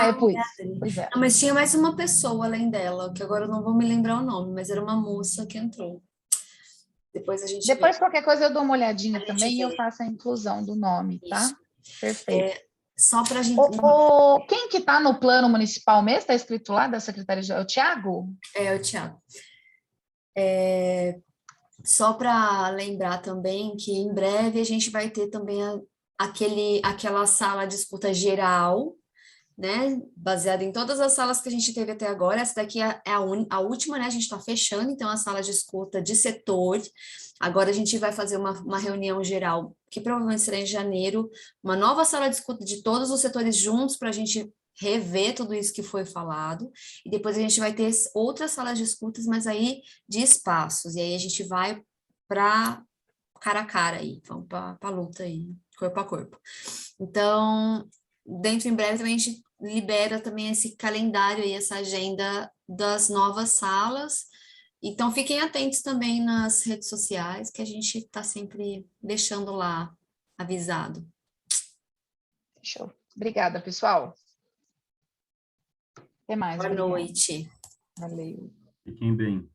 Eu pus. Pois é. Não, mas tinha mais uma pessoa além dela, que agora eu não vou me lembrar o nome, mas era uma moça que entrou. Depois qualquer coisa eu dou uma olhadinha também e eu faço a inclusão do nome, tá? Isso. Perfeito. Só para a gente... Quem que está no plano municipal mesmo? Está escrito lá da Secretaria? É o Tiago? É o Tiago. Só para lembrar também que em breve a gente vai ter também aquela sala de escuta geral, né, baseada em todas as salas que a gente teve até agora. Essa daqui é a última, né, a gente está fechando, então a sala de escuta de setor. Agora a gente vai fazer uma reunião geral, que provavelmente será em janeiro, uma nova sala de escuta de todos os setores juntos para a gente rever tudo isso que foi falado, e depois a gente vai ter outras salas de escutas, mas aí de espaços, e aí a gente vai para cara a cara aí, vamos para a luta aí, corpo a corpo. Então, em breve também a gente libera também esse calendário aí, essa agenda das novas salas, Então, fiquem atentos também nas redes sociais, que a gente está sempre deixando lá avisado. Show. Obrigada, pessoal. Até mais. Boa obrigada. noite. Valeu. Fiquem bem.